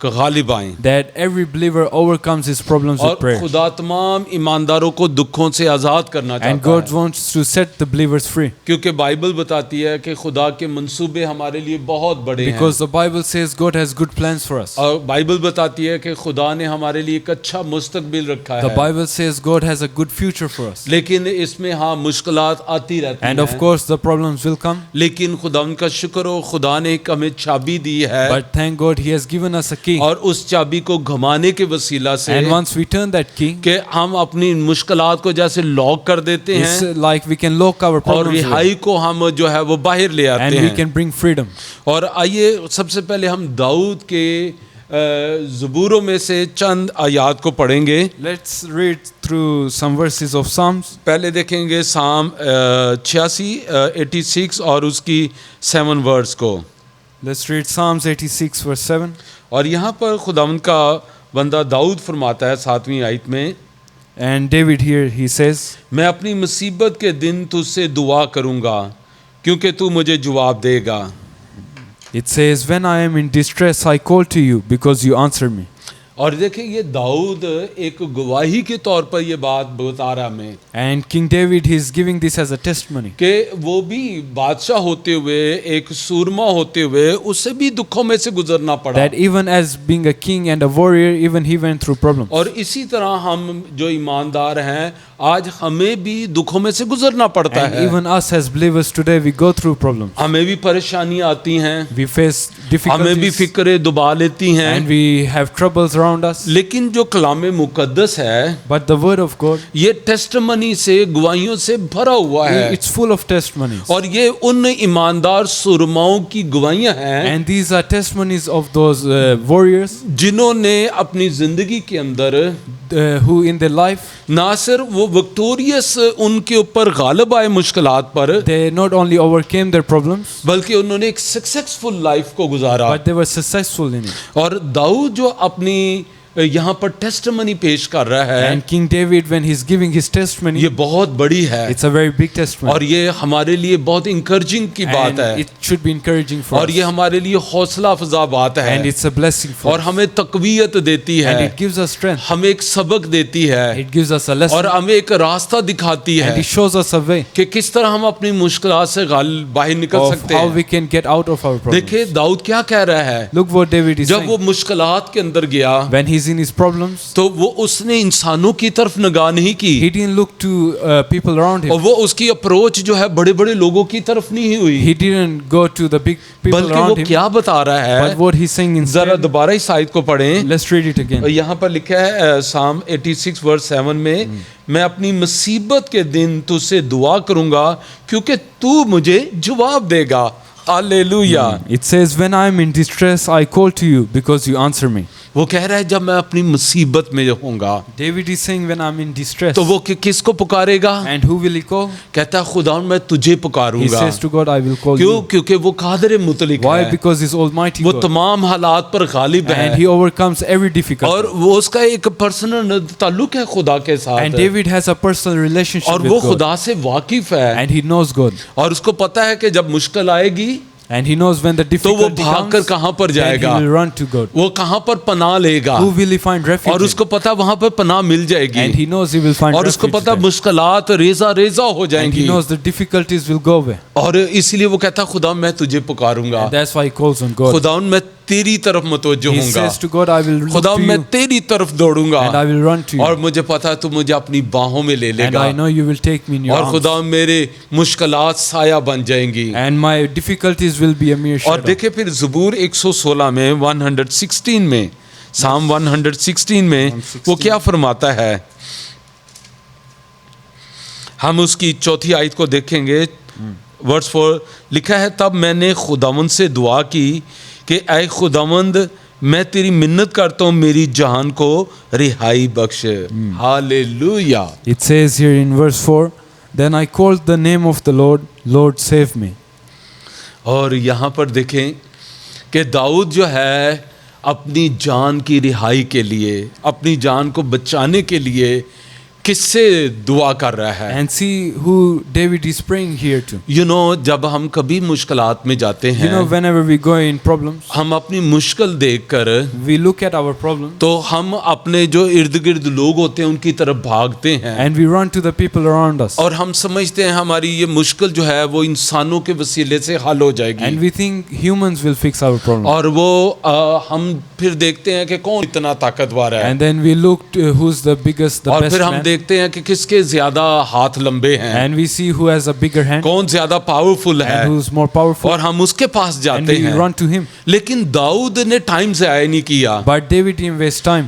गालिब आएं। that every believer overcomes his problems with और prayer. खुदा तमाम ईमानदारों को दुखों से आज़ाद करना And चाहता God है। wants to set the believers free. क्योंकि बाइबल बताती है कि खुदा के मंसूबे हमारे लिए बहुत बड़े हैं। Because the Bible says God has good plans for us. और बाइबल बताती है कि खुदा ने हमारे लिए एक अच्छा मुस्तकबिल रखा The है। Bible says God has a good future for us. लेकिन इसमें हाँ मुश्किलात आती रहती And of हैं। course the problems will come. लेकिन खुदा उनका शुक्र हो, खुदा ने एक हमें चाबी दी है। But thank God He has given us a key. और उस चाबी को घुमाने के वसीला से And once we turn that key, कि हम अपनी मुश्किलात को जैसे लॉक कर देते it's हैं like we can lock our और problems away. रिहाई को हम जो है वो बाहर ले आते And we हैं। can bring freedom. और आइए सबसे पहले हम दाऊद के ज़बूरों में से चंद आयात को पढ़ेंगे। Let's read through some verses of Psalms. पहले देखेंगे साम 86 और उसकी 7 वर्स को। Let's read Psalms 86 verse 7. और यहाँ पर खुदावंद का बंदा दाऊद फरमाता है 7वीं आयत में, And David here, he says, मैं अपनी मुसीबत के दिन तुझसे दुआ करूँगा क्योंकि तू मुझे जवाब देगा। it says, when I am in distress, I call to you because you answer me. और देखिए ये दाऊद एक गवाही के तौर पर ये बात बता रहा हमें And King David, he is giving this as a testimony. कि वो भी बादशाह होते हुए, एक सूरमा होते हुए, उसे भी दुखों में से गुजरना पड़ा। That even as being a king and a warrior, even he went through problems. और इसी तरह हम जो ईमानदार हैं, आज हमें भी दुखों में से गुजरना पड़ता And है। even us as believers today, we go through problems. हमें भी परेशानियां आती हैं, We face हमें भी difficulties फिक्रें दुबा लेती हैं। and we have troubles around us. लेकिन जो कलाम मुकद्दस है, But the word of God, ये टेस्टिमनी से, गवाहियों से भरा हुआ है। it's full of testimonies. और ये उन ईमानदार सुरमाओं की गवाहियां हैं And these are testimonies of those warriors जिन्होंने अपनी जिंदगी के अंदर who in their life, ना सिर्फ वो विक्टोरियस उनके ऊपर गालिब आए मुश्किलात पर, they not only overcame their problems, बल्कि उन्होंने एक सक्सेसफुल लाइफ को गुजारा। but they were successful in it. और दाऊद जो अपनी यहाँ पर टेस्टमनी पेश कर रहा है, And King David, when he's giving his testimony, ये बहुत बड़ी है it's a very big testimony. और ये हमारे लिए बहुत इंकरेजिंग की बात And है it should be encouraging for और us. ये हमारे लिए हौसला अफजा बात And है it's a blessing for और us. हमें तकवीयत देती And है, it gives us strength. हमें एक सबक देती है It gives us a lesson. और हमें एक रास्ता दिखाती And है it shows us a way कि किस तरह हम अपनी मुश्किलात से बाहर निकल of सकते how हैं। we can get out of our problems. देखिए दाऊद क्या कह रहा है, Look what David is जब वो saying. मुश्किलात के अंदर गया When he's in his problems, तो वो उसने इंसानों की तरफ निगाह नहीं की he didn't look to people around और him. वो उसकी अप्रोच जो है बड़े बड़े लोगों की तरफ नहीं हुई, He didn't go to the big people बल्कि वो around him. क्या बता रहा But है, what he's saying जरा instead, दोबारा इस आयत को पढ़ें। let's read it again. यहाँ पर लिखा है साम 86 वर्स 7 में, मैं अपनी मुसीबत के दिन तुझसे दुआ करूंगा क्योंकि तू मुझे जवाब देगा। Hallelujah. It says, when I am in distress, I call to you because you answer me. वो कह रहा है जब मैं अपनी मुसीबत में होऊंगा David is saying, when I'm in distress. तो वो किसको पुकारेगा? And who will he call? कहता है खुदा मैं तुझे He पुकारूंगा। says to God, I will call क्यों? you. क्योंकि वो कादिर मुतलिक Why? है, Because he's Almighty वो God. तमाम हालात पर गालिब And है he overcomes every difficulty. और वो उसका एक पर्सनल ताल्लुक है खुदा के And साथ David has a personal relationship और with वो God. खुदा से वाकिफ है And he knows God. और उसको पता है कि जब मुश्किल आएगी And he knows when the तो वो difficulty भागकर comes, कहाँ पर then he जाएगा, will run to God. वो कहाँ पर पनाह लेगा Who will he find refuge और in? उसको पता वहां पर पनाह मिल जाएगी And he knows he will find और उसको refuge पता there. मुश्किलात रेजा रेजा हो And जाएंगी he knows the difficulties will go away. और इसीलिए वो कहता खुदा मैं तुझे पुकारूंगा, And that's why he calls on God. खुदा मैं तेरी तरफ मुतवज्जो He होऊंगा, says to God, I will look खुदा to मैं you तेरी तरफ दौड़ूंगा and I will run to और you. मुझे पता है तू मुझे अपनी बाहों में ले And लेगा I know you will take me in your और arms. खुदा मेरे मुश्किलात साया बन जाएंगी। And my difficulties will be a mere और shadow. देखिए फिर ज़बूर 116 में 116 में साम 116 में वो क्या फरमाता है, हम उसकी चौथी आयत को देखेंगे। वर्स 4 लिखा है, तब मैंने खुदावंद से दुआ की कि ऐ खुदावंद मैं तेरी मिन्नत करता हूँ मेरी जान को रिहाई बख्श। Hallelujah. It says here in verse 4, then I called the name of the Lord, Lord save me. और यहाँ पर देखें कि दाऊद जो है अपनी जान की रिहाई के लिए, अपनी जान को बचाने के लिए किससे दुआ कर रहा है। And see who David is praying here to. You know, जब हम कभी मुश्किलात में जाते You know, हैं, whenever we go in problems, हम अपनी मुश्किल देखकर we look at our problem तो हम अपने जो इर्द गिर्द लोग होते हैं उनकी तरफ भागते हैं and we run to the people around us. और हम समझते हैं हमारी ये मुश्किल जो है वो इंसानों के वसीले से हल हो And जाएगी we think humans will fix our problem. और वो हम फिर देखते हैं कि कौन इतना ताकतवर है And then we look to who's the biggest, the और best फिर हम man. देखते हैं कि किसके ज्यादा हाथ लंबे हैं, And we see who has a bigger hand कौन ज्यादा पावरफुल है and who's more powerful. और हम उसके पास And जाते we हैं। run to him. लेकिन दाऊद ने टाइम से आया नहीं किया। But David didn't waste time.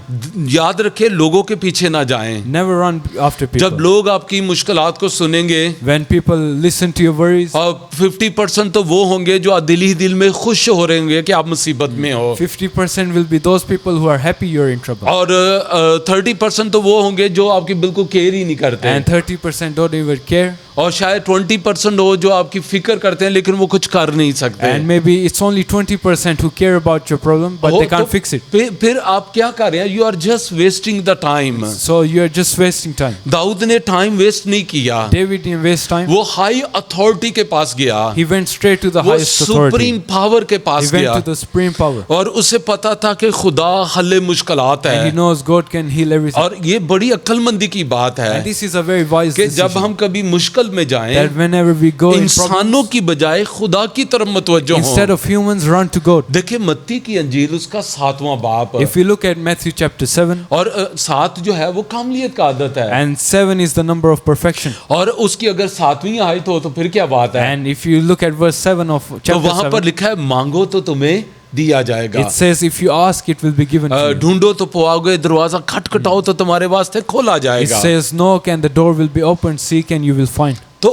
याद रखे लोगों के पीछे ना जाएं। Never run after जब people. लोग आपकी मुश्किलात को सुनेंगे When people listen to your worries, और 50% तो वो होंगे जो दिल ही दिल में खुश हो रहे होंगे कि आप मुसीबत में हो 50% will be those people who are happy you're in trouble. और 30% तो वो होंगे जो आपकी बिल्कुल केयर ही नहीं करते And 30% don't even care. और शायद 20% हो जो आपकी फिक्र करते हैं लेकिन वो कुछ कर नहीं सकते। And maybe it's only 20% who care about your problem, but हो they can't तो fix it. फिर आप क्या कर रहे हैं? You are just wasting the time. So you're just wasting time. Dawood ने टाइम वेस्ट नहीं किया, David didn't waste time. वो हाई अथॉरिटी के पास गया, He went straight to the वो highest authority. सुप्रीम पावर के He पास went गया to the supreme power. और उसे पता था कि खुदा हल मुश्किलात And he है। knows God can heal everything. और ये बड़ी अक्लमंदी की बात है And this is a very wise कि जब decision. हम कभी मुश्किल में जाएं That whenever we go in problems, इंसानों की बजाय खुदा की तरफ मुतवज्जो instead हों। of humans, run to God. देखिए मत्ती की अंजील उसका 7वां बाप If you look at Matthew chapter 7, और 7 जो है वो कामलियत का आदत है and 7 is the number of perfection. और उसकी अगर 7वीं आयत हो तो फिर क्या बात है? And if you look at verse 7 of तो chapter वहां पर 7, लिखा है मांगो तो तुम्हें दिया जाएगा, it says, if you ask, it will be given to you. ढूंढो तो पाओगे, दरवाजा खटखटाओ तो तुम्हारे वास्ते खोला It जाएगा। says, knock and the door will be opened, seek and you will find. तो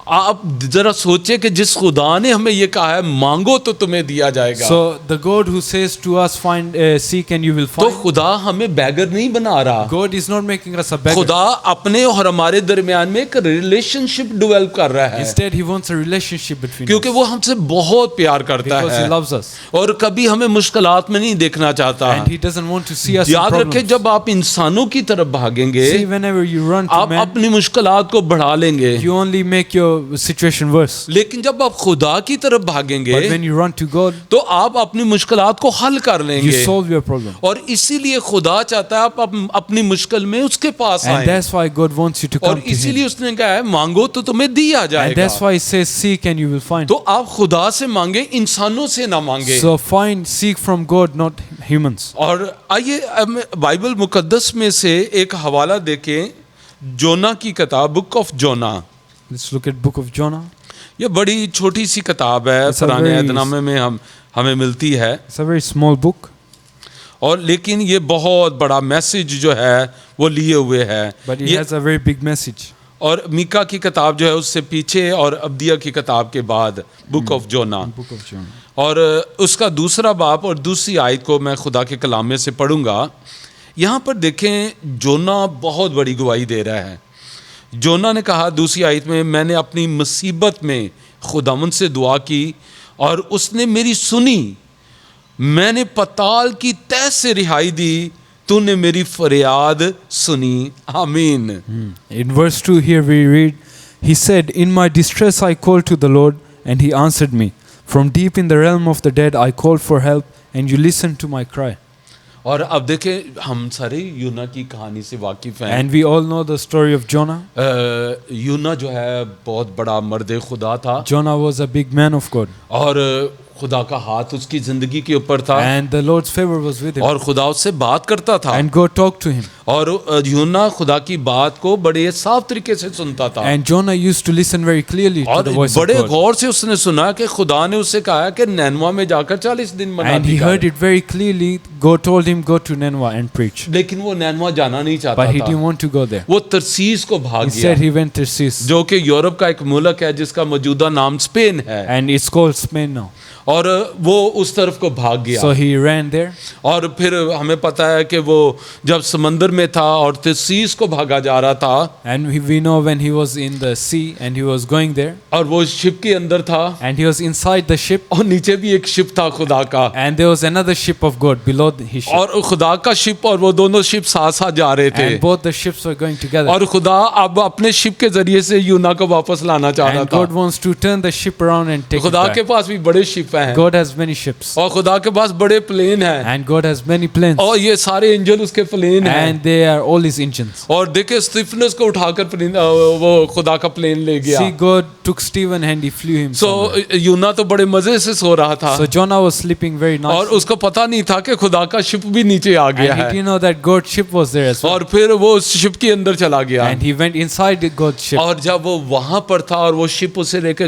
आप जरा सोचे कि जिस खुदा ने हमें ये कहा है मांगो तो तुम्हें दिया जाएगा, So the God who says to us, find, seek and you will तो find. खुदा हमें बैगर नहीं बना रहा। God is not making us a beggar. खुदा अपने और हमारे दरमियान में एक रिलेशनशिप डेवलप कर रहा है, Instead, He wants a relationship between क्योंकि us वो हमसे बहुत प्यार करता because He है loves us और कभी हमें मुश्किलात में नहीं देखना चाहता। and He doesn't want to see us in याद रखें, problems. जब आप इंसानों की तरफ भागेंगे See, whenever you run to आप man, अपनी मुश्किलात को बढ़ा लेंगे, you only make your situation worse. लेकिन जब आप खुदा की तरफ भागेंगे But when you run to God, तो आप अपनी मुश्किलात को हल कर you लेंगे। solve your problem. और इसीलिए खुदा चाहता है आप अपनी मुश्किल में उसके पास And आए, that's why God wants you to और come to Him. इसीलिए उसने कहा है मांगो तो तुम्हें दिया And जाएगा। that's why He says, seek and you will find. तो आप खुदा से मांगे, इंसानों से ना मांगे। So find, seek from God, not humans. और आइए हम बाइबल मुकद्दस में से एक हवाला देखें, जोना की किताब, book of Jonah. Let's look at book of Jonah. ये बड़ी छोटी सी किताब है, It's a पुराने very- अहदनामे में हमें मिलती है, It's a very small book, और लेकिन ये बहुत बड़ा मैसेज जो है वो लिए हुए है। but it ये has a very big message. और मीका की किताब जो है उससे पीछे, और अब्दिया की किताब के बाद book of Jonah. Book of Jonah. और उसका दूसरा बाब और दूसरी आयत को मैं खुदा के कलाम में से पढ़ूंगा। यहाँ पर देखें, जोना बहुत बड़ी गवाही दे रहा है। जोना ने कहा दूसरी आयत में, मैंने अपनी मुसीबत में खुदावंद से दुआ की और उसने मेरी सुनी, मैंने पताल की तह से रिहाई दी, तूने मेरी फरियाद सुनी। आमीन। In verse 2 here we read, He said, in my distress I called to the Lord, and He answered me. From deep in the realm of the dead I called for help, and you listened to my cry. और अब देखें, हम सारे यूना की कहानी से वाकिफ हैं। And we all know the story of Jonah. यूना जो है बहुत बड़ा मर्द खुदा था, Jonah was a big man of God, और खुदा का हाथ उसकी जिंदगी के ऊपर था, and the Lord's favor was with him. और खुदा उससे बात करता था, And God talked to him. और यूना खुदा की बात को बड़े साफ तरीके से सुनता था, And Jonah used to listen very clearly to और the voice of बड़े God. गौर से उसने सुना कि खुदा ने उससे कहा कि नैनवा में जाकर 40 दिन मना And he heard it very clearly. God told him, go to Nineveh and preach. लेकिन वो नैनवा जाना नहीं चाहता But he था, didn't want to go there. वो तरसीस को भाग Instead, गया, he went to Cis. जो कि यूरोप का एक मुल्क है जिसका मौजूदा नाम स्पेन है, And it's called Spain now. और वो उस तरफ को भाग गया। So he ran there. और फिर हमें पता है कि वो जब समंदर में था और तरसीस को भागा जा रहा था, And we know when he was in the sea and he was going there. और वो शिप के अंदर था, And he was inside the ship. और नीचे भी एक शिप था खुदा का, And there was another ship of God below his ship. और खुदा का शिप और वो दोनों शिप साथ साथ जा रहे थे, And both the ships were going together. और खुदा अब अपने शिप के जरिए से यूना को वापस लाना चाह रहा And था। God wants to turn the ship around and take it खुदा के back. पास भी बड़े शिप हैं, God has many ships. और खुदा के पास बड़े प्लेन हैं, And God has many planes. और ये सारे इंजन उसके प्लेन हैं। And they are all his engines. और देखे स्टीफनस को उठाकर वो खुदा का प्लेन ले गया। See, God took Stephen and he flew him somewhere. सो यूना तो बड़े मजे से सो रहा था, So Jonah was sleeping very और nicely. उसको पता नहीं था कि खुदा का शिप भी नीचे आ And गया he है, didn't know that God's ship was there as well. और फिर वो उस शिप के अंदर चला गया, And he went inside the God's ship. और जब वो वहां पर था और वो शिप उसे लेकर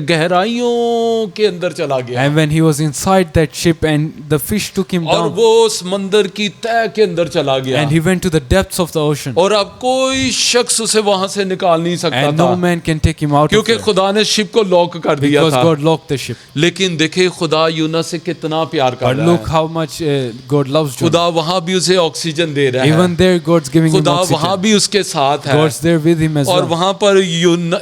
गहराइयों के अंदर चला गया, And when he was inside that ship and the fish took him और down. वो समंदर की तह के अंदर चला गया, And he went to the depths of the ocean. और अब कोई शख्स उसे वहां से निकाल नहीं सकता And था, no man can take him out of क्योंकि there. खुदा ने शिप को लॉक कर दिया Because था। God locked the ship. लेकिन देखे खुदा यूना से कितना प्यार कर But रहा look है, how much God loves Jonah. खुदा वहां भी उसे ऑक्सीजन दे रहा है, Even there God's giving him खुदा वहां oxygen. भी उसके साथ है, God's there with him as और well. वहां पर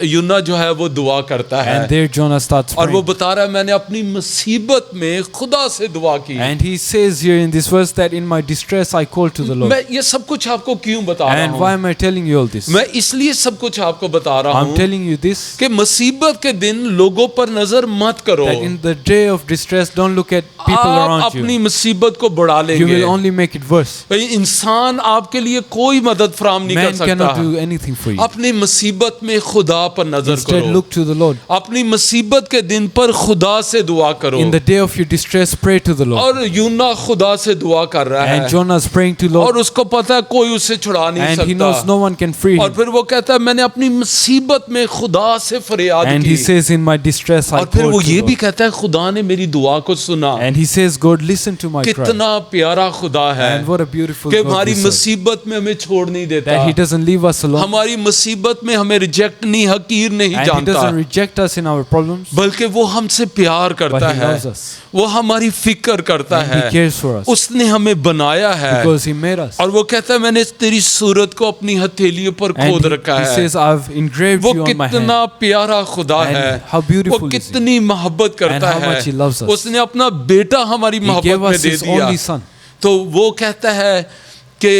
यूना जो है वो दुआ करता है, And there Jonah starts और वो praying. बता रहा है मैंने अपनी मुसीबत में खुदा से दुआ की। And he says here in this verse that in my distress I called to the Lord. मैं ये सब कुछ आपको क्यों बता रहा And why हूँ? am I telling you all this? मैं इसलिए सब कुछ आपको बता रहा I'm हूँ telling you this कि मुसीबत के दिन लोगों पर नजर मत करो, that in the day of distress don't look at people आप around अपनी you. मुसीबत को बढ़ा You लेंगे। will only make it worse. इंसान आपके लिए कोई मदद फराम नहीं कर Man सकता। cannot do anything for you. अपनी मुसीबत में खुदा पर नजर Instead करो, look to the Lord. अपनी मुसीबत के दिन पर खुदा से दुआ करो। In the day of your distress, pray to the Lord. और यूना खुदा से दुआ कर रहा And है Jonah's praying to और Lord, उसको पता है कोई उससे छुड़ा नहीं and he knows सकता no one can free और him. फिर वो कहता है मैंने अपनी मुसीबत में खुदा से फरियाद And he की says, in my distress I और फिर वो poured ये to भी Lord. कहता है खुदा ने मेरी दुआ को सुना And he says, God, listen to my cry. कितना प्यारा खुदा है And what a beautiful कि God हमारी we serve. मुसीबत में हमें छोड़ नहीं देता That he doesn't leave us alone. हमारी मुसीबत में हमें रिजेक्ट नहीं हकीर नहीं And he जानता doesn't reject us in our problems. बल्कि वो हमसे प्यार But करता he है loves us. वो हमारी फिक्र करता And है he cares for us. उसने हमें बनाया है Because he made us. और वो कहता है मैंने तेरी सूरत को अपनी हथेलियों पर And खोद he रखा है says, I've engraved वो you on my hand. कितना प्यारा खुदा And है how beautiful वो is he. कितनी मोहब्बत करता how much he है loves us. उसने अपना बेटा हमारी He gave मोहब्बत में us दे his दिया only son. तो वो कहता है कि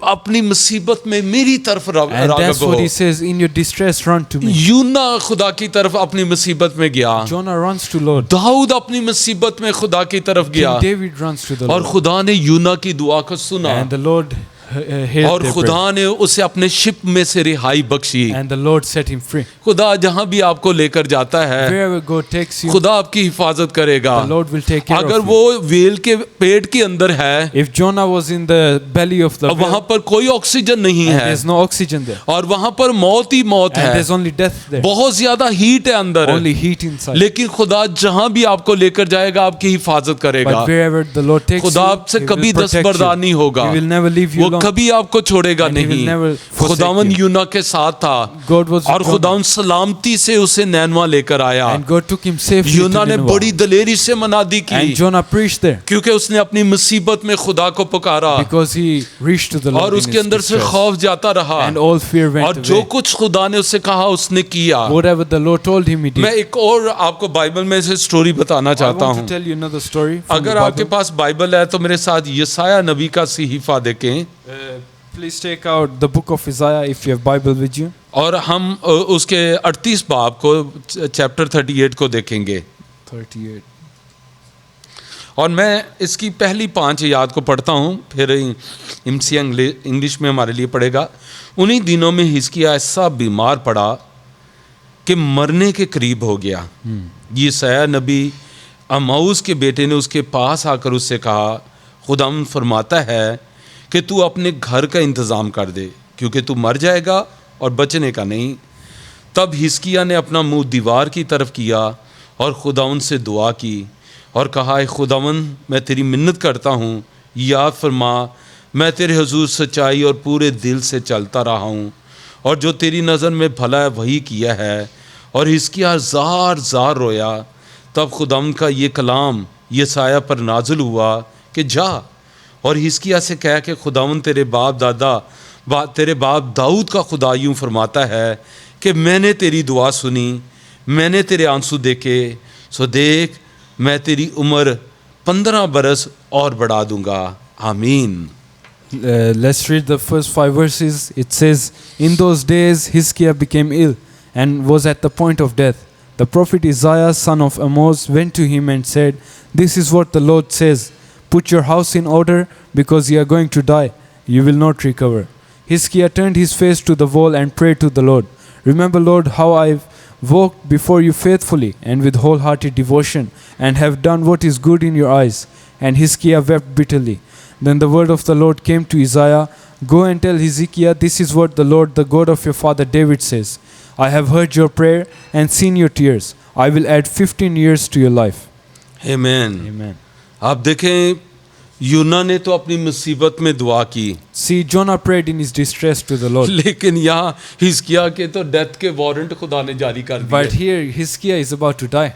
अपनी मुसीबत में मेरी तरफ And that's राग़ब what he हो says, in your distress, run to me. यूना खुदा की तरफ अपनी मुसीबत में गया Jonah runs to Lord. Dawood अपनी मुसीबत में खुदा की तरफ गया King David runs to the और Lord. खुदा ने यूना की दुआ को सुना And the Lord heard और their prayer. खुदा ने उसे अपने शिप में से रिहाई Bakshi And the Lord set him free. खुदा जहां भी आपको लेकर जाता है Wherever God takes you, खुदा आपकी हिफाजत करेगा the Lord will take care अगर of you. वो वेल के पेट के अंदर है If Jonah was in the belly of the और वहां whale, पर कोई ऑक्सीजन नहीं and है there's no oxygen there, और वहां पर मौत ही मौत and है there's only death there, बहुत ज्यादा हीट है अंदर only heat inside. लेकिन खुदा जहां भी आपको लेकर जाएगा आपकी हिफाजत करेगा But wherever the Lord takes you, खुदा आपसे He कभी will protect दस्तबरदार नहीं you. होगा He will never leave you वो alone. कभी आपको छोड़ेगा And he will नहीं never forsake खुदावन you. यूना के साथ था God was और with Jonah. खुदावन सलामती से उसे नैनवा लेकर आया And God took him safely यूना to ने Nineveh. बड़ी दलेरी से मनादी And की Jonah preached there क्योंकि उसने अपनी मुसीबत में खुदा को पुकारा because he reached to the Lord और in उसके his अंदर से distress. खौफ जाता रहा And all fear और went जो away. कुछ खुदा ने उससे कहा उसने किया Whatever the Lord told him, he did. मैं एक और आपको बाइबल में से स्टोरी बताना I चाहता want हूँ to tell you another story from अगर the आपके Bible. पास बाइबल है तो मेरे साथ यसाया नबी का सहीफा देखें Please take out the book of Isaiah if you have Bible with you. और हम उसके 38 बाब को चैप्टर 38 को देखेंगे 38. और मैं इसकी पहली 5 याद को पढ़ता हूँ फिर इमसिया इंग्लिश में हमारे लिए पढ़ेगा उन्हीं दिनों में हिजकिय्याह ऐसा बीमार पड़ा कि मरने के करीब हो गया यसाया नबी अमाउस के बेटे ने उसके पास आकर उससे कहा खुदावंद फरमाता है कि तू अपने घर का इंतज़ाम कर दे क्योंकि तू मर जाएगा और बचने का नहीं तब हिजकिय्याह ने अपना मुंह दीवार की तरफ किया और खुदावंद से दुआ की और कहा है खुदावंद मैं तेरी मिन्नत करता हूँ याद फरमा मैं तेरे हुजूर सच्चाई और पूरे दिल से चलता रहा हूँ और जो तेरी नज़र में भला है वही किया है और हिजकिय्याह ज़ार ज़ार रोया तब खुदावंद का ये कलाम यसाया पर नाजिल हुआ कि जा और हिजकिय्याह से कह के खुदावंद तेरे बाप दाऊद का खुदा यूँ फरमाता है कि मैंने तेरी दुआ सुनी मैंने तेरे आंसू देखे सो देख मैं तेरी उम्र 15 बरस और बढ़ा दूंगा आमीन Let's read the first 5 verses. It says, in those days Hiskiah became ill and was at the point of death. The prophet Isaiah, son of Amoz, went to him and said, this is what the Lord says, put your house in order because you are going to die. You will not recover. Hiskiah turned his face to the wall and prayed to the Lord. Remember, Lord, how I've walked before you faithfully and with wholehearted devotion and have done what is good in your eyes. And Hiskiah wept bitterly. Then the word of the Lord came to Isaiah, go and tell Hezekiah, this is what the Lord, the God of your father David says. I have heard your prayer and seen your tears. I will add 15 years to your life. आमीन Amen. आप देखें यूना ने तो अपनी मुसीबत में दुआ की See, Jonah prayed in his distress to the Lord. लेकिन यहाँ हिजकिय्याह के तो डेथ के वारंट खुदा ने जारी कर But दिए here Hiskiah is about to die.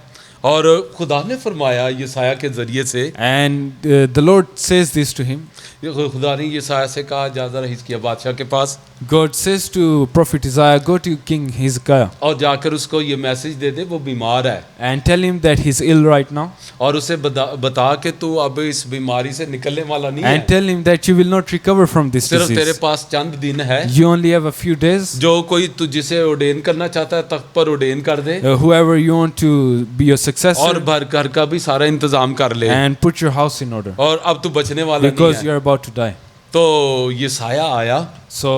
और खुदा ने फरमाया यसाया के जरिए से And the Lord says this to him. खुदा ने यसाया से कहा जा जरा हिजकिय्याह बादशाह के पास God says to prophet Isaiah, go to King Hezekiah और जाकर उसको ये मैसेज दे दे वो बीमार है and tell him that he's ill right now. और उसे बता के तू अब इस बीमारी से निकलने वाला नहीं And है tell him that you will not recover from this सिर्फ तेरे disease. पास चंद दिन है You only have a few days. जो कोई तू जिसे ऑर्डेन करना चाहता है तख्त पर ऑर्डेन कर दे Whoever you want to be your और successor, भर घर का भी सारा इंतजाम कर ले and put your house in order और अब तू बचने वाला नहीं because है you are about to die. तो यसाया आया So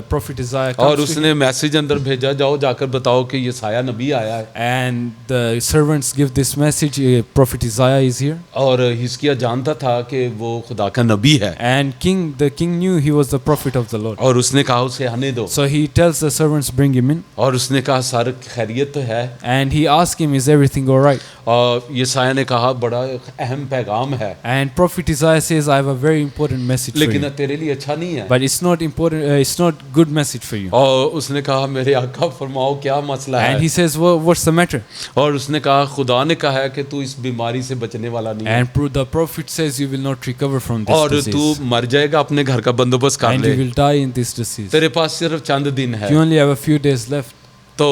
Prophet Isaiah और comes to him, उसने मैसेज अंदर भेजा, जाओ जाकर बताओ कि यसाया नबी आया है। and the servants give this message, Prophet Isaiah is here. और हिजकिय्याह जानता था कि वो खुदा का नबी है, And the king knew he was the prophet of the Lord. और उसने कहा उसे आने दो, So he tells the servants, bring him in. और उसने कहा सर खैरियत तो है। And he asked him, is everything all right? और यसाया ने कहा बड़ा अहम पैगाम है, And Prophet Isaiah says, I have a very important message for लेकिन you. तेरे लिए अच्छा नहीं है। But it's not important, it's not good message for you. और उसने कहा मेरे आका फरमाओ क्या मसला And he है। says, what's the matter? और उसने कहा खुदा ने कहा है कि तू इस बीमारी से बचने वाला नहीं है, And the prophet says, you will not recover from this और disease. तू मर जाएगा, अपने घर का बंदोबस्त कर And ले, you will die in this disease. तेरे पास सिर्फ चंद दिन है। You only have a few days left. तो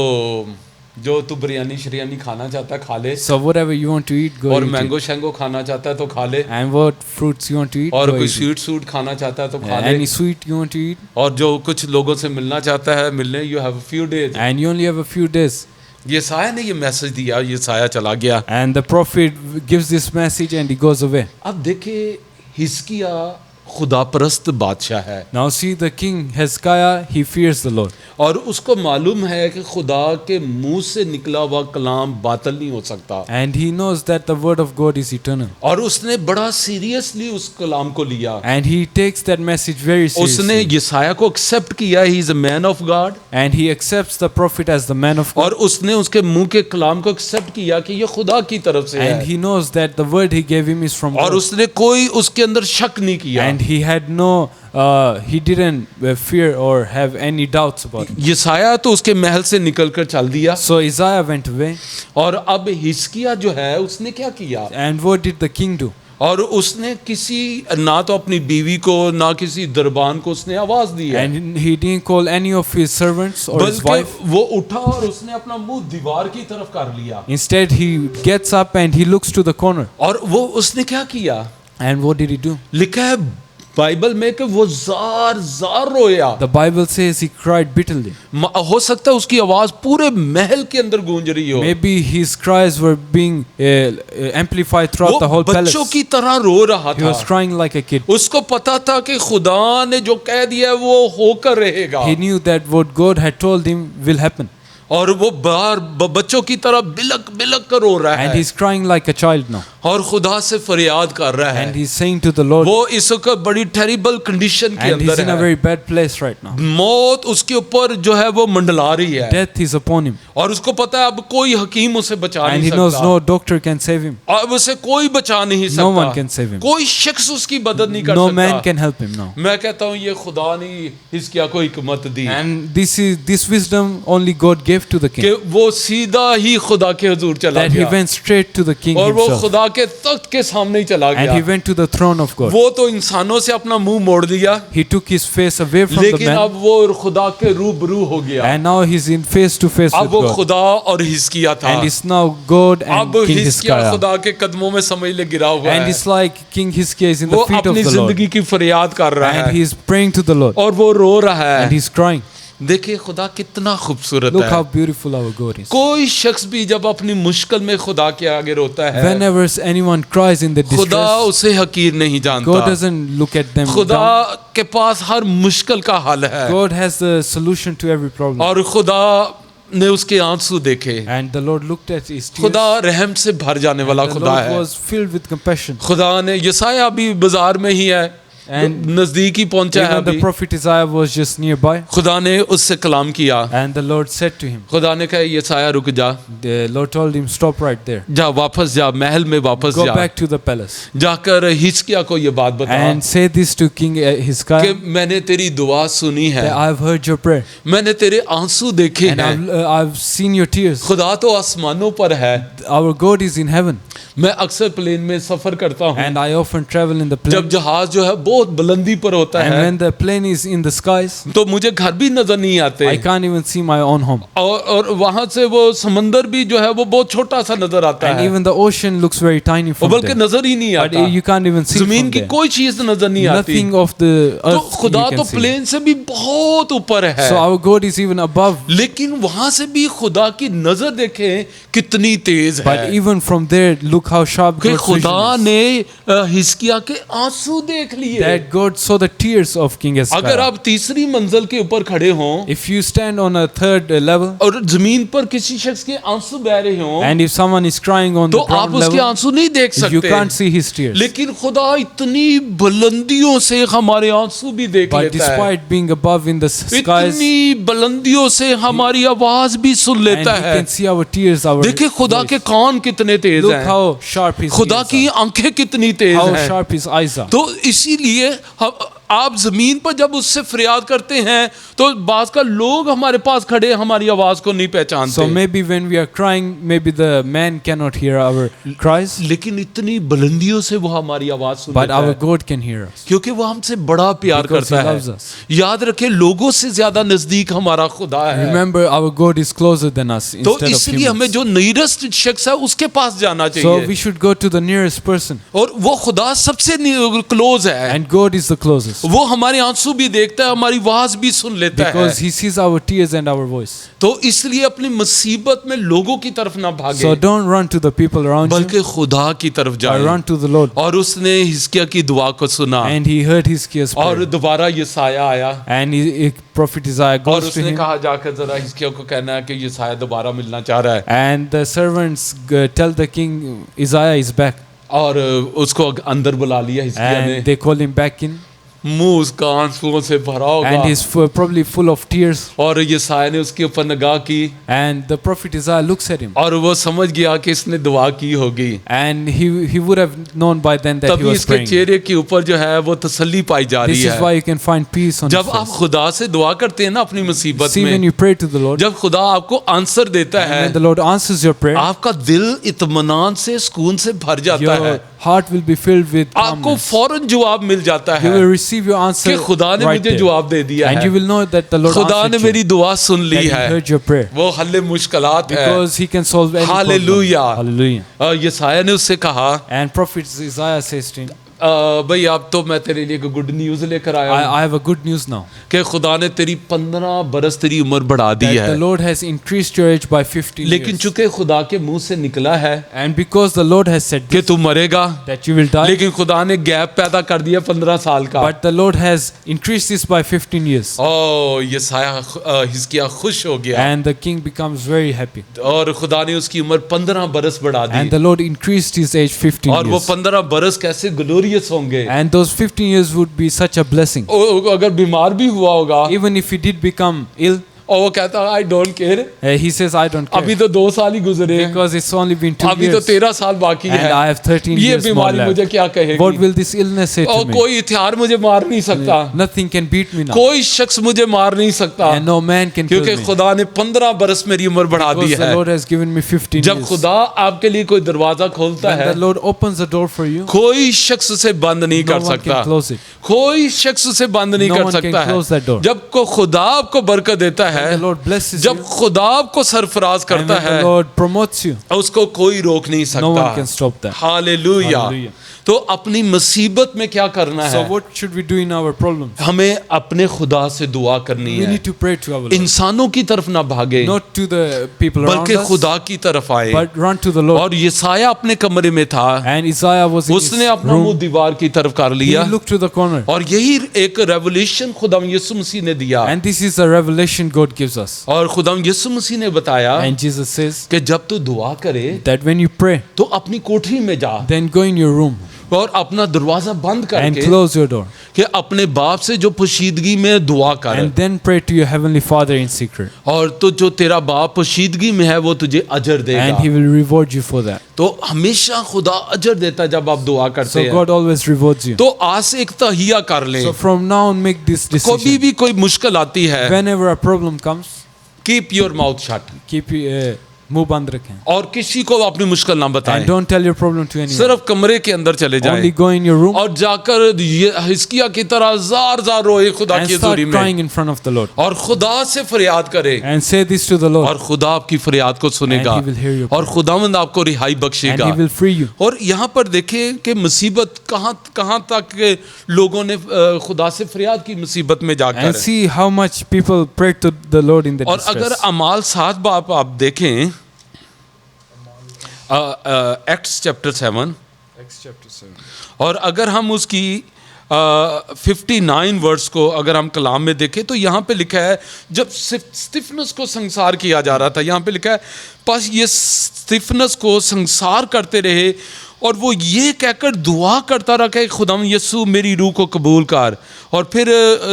जो तू बिरयानी शरियानी खाना चाहता है खा ले, So whatever you want to eat, go और eat मैंगो it. शैंगो खाना चाहता है तो खा ले, And what fruits you want to eat, और go कोई eat it. स्वीट सूट खाना चाहता है तो खा ले, Any sweet you want to eat, और जो कुछ लोगों से मिलना चाहता है मिलने, you have few days. and you only have a few days. यसाया ने ये मैसेज दिया, यसाया चला गया। And the prophet gives this message and he goes away. अब देखिए हिजकिय्याह खुदा परस्त बादशाह है, Now see the king Hezekiah, he fears the Lord. और उसको मालूम है कि खुदा के मुंह से निकला हुआ कलाम बातिल नहीं हो सकता, And he knows that the word of God is eternal. और उसने बड़ा सीरियसली उस कलाम को लिया। And he takes that message very उसने seriously. यसाया को एक्सेप्ट किया, he is a man of God, And he accepts the prophet as the man of God. और उसने उसके मुंह के कलाम को एक्सेप्ट किया कि ये खुदा की तरफ से And है, he knows that the word he gave him is from और God. उसने कोई उसके अंदर शक नहीं किया। And he had he didn't fear or have any doubts about it. यसाया तो उसके महल से निकलकर चल दिया, So Isaiah went away. और अब हिजकिय्याह जो है उसने क्या किया, And what did the king do? और उसने किसी ना तो अपनी बीवी को ना किसी दरबान को उसने आवाज दी है, And he didn't call any of his servants or his wife. बल्कि वो उठा और उसने अपना मुंह दीवार की तरफ कर लिया, Instead, he gets up and he looks to the corner. और वो उसने क्या किया, And what did he do? लिखा है बाइबल में कि वो जार जार रोया। The Bible says he cried bitterly. हो सकता है उसकी आवाज पूरे महल के अंदर गूंज रही हो, Maybe his cries were being amplified throughout the वो whole palace. बच्चों की तरह रो रहा He was था। crying like a kid. उसको पता था कि खुदा ने जो कह दिया है वो होकर रहेगा, He knew that what God had told him will happen. और वो बाहर बच्चों की तरह बिलक बिलक कर रो रहा And है, he's crying like a child now. और खुदा से फरियाद कर रहा And है। he's saying to the Lord, वो इस वक्त बड़ी टेरिबल कंडीशन के and he's अंदर in a है, very bad place right now. मौत उसके ऊपर जो है वो मंडला रही है, Death is upon him. और उसको पता है अब कोई हकीम उसे बचा And नहीं he knows सकता, no doctor can save him. अब उसे कोई बचा नहीं No one सकता, can save him. कोई शख्स उसकी मदद नहीं कर No सकता। man can help him now. मैं कहता हूँ ये खुदा ने हिजकिय्याह को हिकमत दी And this wisdom only God gave to the कि king. वो सीधा ही खुदा के हुजूर चला That he गया, went straight to the king और वो himself. खुदा के तख्त के सामने ही चला And he गया। went to the throne of God. वो तो इंसानों से अपना मुंह मोड़ दिया, He took his face away from the लेकिन man. अब वो खुदा के रूबरू हो गया। And now he's in face to face अब with वो God. खुदा और हिजकिय्याह था, And it's now God and अब King हिजकिय्याह Hezekiah. खुदा के कदमों में समझ ले गिरा हुआ And है, it's like King Hezekiah is in वो the feet of अपनी the Lord. जिंदगी की फरियाद कर रहा And है, he's praying to the Lord. और वो रो रहा And है। he's crying. देखिए खुदा कितना खूबसूरत Look how है। beautiful our God is. कोई शख्स भी जब अपनी मुश्किल में खुदा के आगे रोता है, Whenever anyone cries in the खुदा distress, उसे हकीर नहीं God जानता, doesn't look at them खुदा down. के पास हर मुश्किल का हल है, God has the solution to every problem. और खुदा ने उसके आंसू देखे। And the Lord looked at his tears. खुदा रहम से भर जाने वाला The खुदा Lord है। was filled with compassion. खुदा ने यसाया भी बाजार में ही है, And नजदीक ही पहुंचा है Even the अभी। prophet Isaiah was just nearby. खुदा ने उससे कलाम किया, And the Lord said to him, खुदा ने कहा यसाया रुक जा, the Lord told him, stop right there. जा वापस जा, महल में वापस Go जा, back to the palace. जाकर हिजकिय्याह को ये बात बता And say this to King कि Hezekiah, मैंने तेरी दुआ सुनी है, that I've heard your prayer. मैंने तेरे आंसू देखे And हैं, I've seen your tears. खुदा तो आसमानों पर है। Our God is in heaven. मैं अक्सर प्लेन में सफर करता हूँ, And I often travel in the plane. जब जहाज जो है बहुत बुलंदी पर होता And है, when the plane is in the skies, तो मुझे घर भी नजर नहीं आते, I can't even see my own home. और वहां से वो समंदर भी जो है वो बहुत छोटा सा नजर आता And है, even the ocean looks very tiny और from बल्कि there. नजर ही नहीं But आता, you can't even see जमीन from की there. कोई चीज नजर नहीं आती। Nothing of the तो earth खुदा you तो can see. प्लेन से भी बहुत ऊपर है, So our God is even above. लेकिन वहां से भी खुदा की नजर देखें कितनी तेज But है। even from there, look look how sharp कि God's vision खुदा is. ने हिजकिय्याह के आंसू देख लिए। That God saw the tears of King अगर Hezekiah. आप तीसरी मंजिल के ऊपर खड़े हों If you stand on a third level और जमीन पर किसी शख्स के आंसू बह रहे हों and if someone is crying on तो the आप ground उसके level, आंसू नहीं देख you सकते, can't see his tears. लेकिन खुदा इतनी बुलंदियों से हमारे आंसू भी देख But लेता है, despite being above in the skies, इतनी बुलंदियों से हमारी आवाज भी सुन and लेता he है। can see our tears, our देखिए खुदा के voice. कान कितने तेज Look हैं, how sharp his खुदा ears की are, आंखें कितनी तेज how हैं। sharp his eyes are. तो इसीलिए आप जमीन पर जब उससे फरियाद करते हैं तो बात का लोग हमारे पास खड़े हमारी आवाज को नहीं So पहचानते, maybe when we are crying, maybe the man cannot hear our cries, लेकिन इतनी बुलंदियों से वो हमारी आवाज सुन but लेता our है, God can hear us. क्योंकि वो हमसे बड़ा प्यार Because करता he है। loves us. याद रखें लोगों से ज्यादा नजदीक हमारा खुदा है। Remember, our God is closer than us तो instead of इसलिए हमें humans. जो नियरेस्ट शख्स है उसके पास जाना So चाहिए, we should go to the nearest person, और वो खुदा सबसे क्लोज है। and God is the closest वो हमारे आंसू भी देखता है, हमारी आवाज भी सुन लेता है। because He sees our tears and our voice. तो इसलिए अपनी मुसीबत में लोगों की तरफ ना भागे, So don't run to the people around you, बल्कि खुदा की तरफ but जाए। run to the Lord. और उसने हिजकिय्याह की दुआ को सुना And he heard Hizkiah's और prayer, दोबारा यसाया आया and prophet Isaiah और goes to उसने him, कहा जाकर जरा हिजकिय्याह को कहना है कि यसाया दोबारा मिलना चाह रहा है, and the servants tell the king Isaiah is back, और उसको अंदर बुला लिया हिजकिय्याह ने। and they call him back in, मुंह उसका आंसुओं से भरा होगा and he's probably full of tears, और यसाया ने उसके ऊपर निगाह की and the prophet Isaiah looks at him, और वो समझ गया कि इसने दुआ की होगी। and he would have known by then that he तभी was इसके praying. चेहरे के ऊपर जो है वो तसल्ली पाई जा रही This is why है। you can find peace on his जब आप face. खुदा से दुआ करते हैं ना अपनी मुसीबत See, when में, you pray to the Lord, जब खुदा आपको आंसर देता है, when the Lord answers your prayer, आपका दिल इत्मीनान से सुकून से भर जाता है, your heart will be filled with आपको calmness. फौरन जवाब मिल जाता You है will receive your answer कि खुदा ने right मुझे there. जवाब दे दिया And है, you will know that the Lord खुदा ने answered मेरी you, दुआ सुन ली that He है, heard your prayer, वो हल्ले मुश्किलात है। because He can solve any problem. Hallelujah. Hallelujah. यसाया ने उससे कहा, And prophet Isaiah says to him, भाई अब तो मैं तेरे लिए गुड न्यूज लेकर आया हूं I have a good news now, कि खुदा ने तेरी 15 बरस तेरी उम्र बढ़ा दी that the है, Lord has increased your age by 15 लेकिन years. चूंकि खुदा के मुंह से निकला है And because the Lord has said कि this, तू मरेगा, that you will die, लेकिन खुदा ने गैप पैदा कर दिया 15 साल का। but the Lord has increased this by 15 years. ओ यसाया हिजकिय्याह खुश हो गया And the king becomes very happy. और खुदा ने उसकी उम्र 15 बरस बढ़ा And the, the Lord increased his age 15 और वो years. 15 बरस कैसे ग्लोरियस होंगे। And those 15 years would be such a blessing. अगर बीमार भी हुआ होगा Even if he did become ill, और वो कहता I don't care, he says, I don't care. अभी तो 2 साल ही गुजरे हैं, Because it's only been 2 अभी तो years. 13 साल बाकी And है, I have 13 ये years more बीमारी मुझे left. क्या What कहेगी, will this illness say to और me? कोई हथियार मुझे मार नहीं सकता, Nothing can beat me now. कोई शख्स मुझे मार नहीं सकता, And no man can kill क्योंकि me. खुदा ने 15 बरस मेरी उम्र बढ़ा दी Because the है। Lord has given me 15 जब years. खुदा आपके लिए कोई दरवाजा खोलता When है, the Lord opens the door for you, कोई शख्स उसे बंद नहीं no कर one सकता, can close it. कोई शख्स उसे बंद नहीं No कर one can सकता close that है। door. जब को खुदा आपको बरकत देता है, The Lord blesses जब you. खुदा आपको सरफराज And करता when है, the Lord promotes you, उसको कोई रोक नहीं no one can सकता। stop that. हालेलुया। Hallelujah. तो अपनी मुसीबत में क्या करना So है, what should we do in our problems? हमें अपने खुदा से दुआ करनी We है, need to pray to our Lord. इंसानों की तरफ ना भागे, Not to the people around बल्कि us, खुदा की तरफ आए। but run to the Lord. और यसाया अपने कमरे में था, And Isaiah was in his उसने अपना मुंह room. दीवार की तरफ कर He लिया, looked to the corner. और यही एक रेवोल्यूशन खुदा यीशु मसीह ने दिया। And this is a revelation God gives us. और खुदा यीशु मसीह ने बताया And Jesus says कि जब तू दुआ करे that when you pray, तो अपनी कोठरी में जा then go in your room और अपना दरवाजा बंद and करके close your door. कि अपने बाप से जो पोशीदगी में दुआ कर, And then pray to your heavenly Father in secret. और तो जो तेरा बाप पोशीदगी में है वो तुझे अजर And He देगा। will reward you for that. तो हमेशा खुदा अजर देता है जब आप दुआ करते So हैं। God always rewards you. तो आज से एक तहिया कर लें, So from now on, make this कभी decision. भी कोई मुश्किल आती है, Whenever a problem comes, keep your mouth shut, keep मुंह बंद रखें. और किसी को अपनी मुश्किल ना बताएं, And don't tell your problem to anyone. सिर्फ कमरे के अंदर चले Only जाएं go in your room और जाकर हिजकिय्याह की तरह जार जार रोए खुदा and की start हजूरी में, crying in front of the Lord. और खुदा से फरियाद करे, And say this to the और Lord. खुदा आपकी फरियाद को सुनेगा, And he will hear your और खुदावंद आपको रिहाई And बख्शेगा। He will free you. और यहाँ पर देखें कि मुसीबत कहाँ कहाँ तक के लोगों ने खुदा से फरियाद की मुसीबत में And जाकर। see how much people pray to the Lord in the और अगर distress. अमाल 7 बाप आप देखें, एक्ट्स चैप्टर 7, Acts chapter 7. और अगर हम उसकी 59 वर्स को अगर हम कलाम में देखें तो यहाँ पे लिखा है, जब स्तिफनस को संसार किया जा रहा था, यहाँ पे लिखा है बस ये स्तिफनस को संसार करते रहे और वो ये कहकर दुआ करता रहा कि खुदाम यीशु मेरी रूह को कबूल कर। और फिर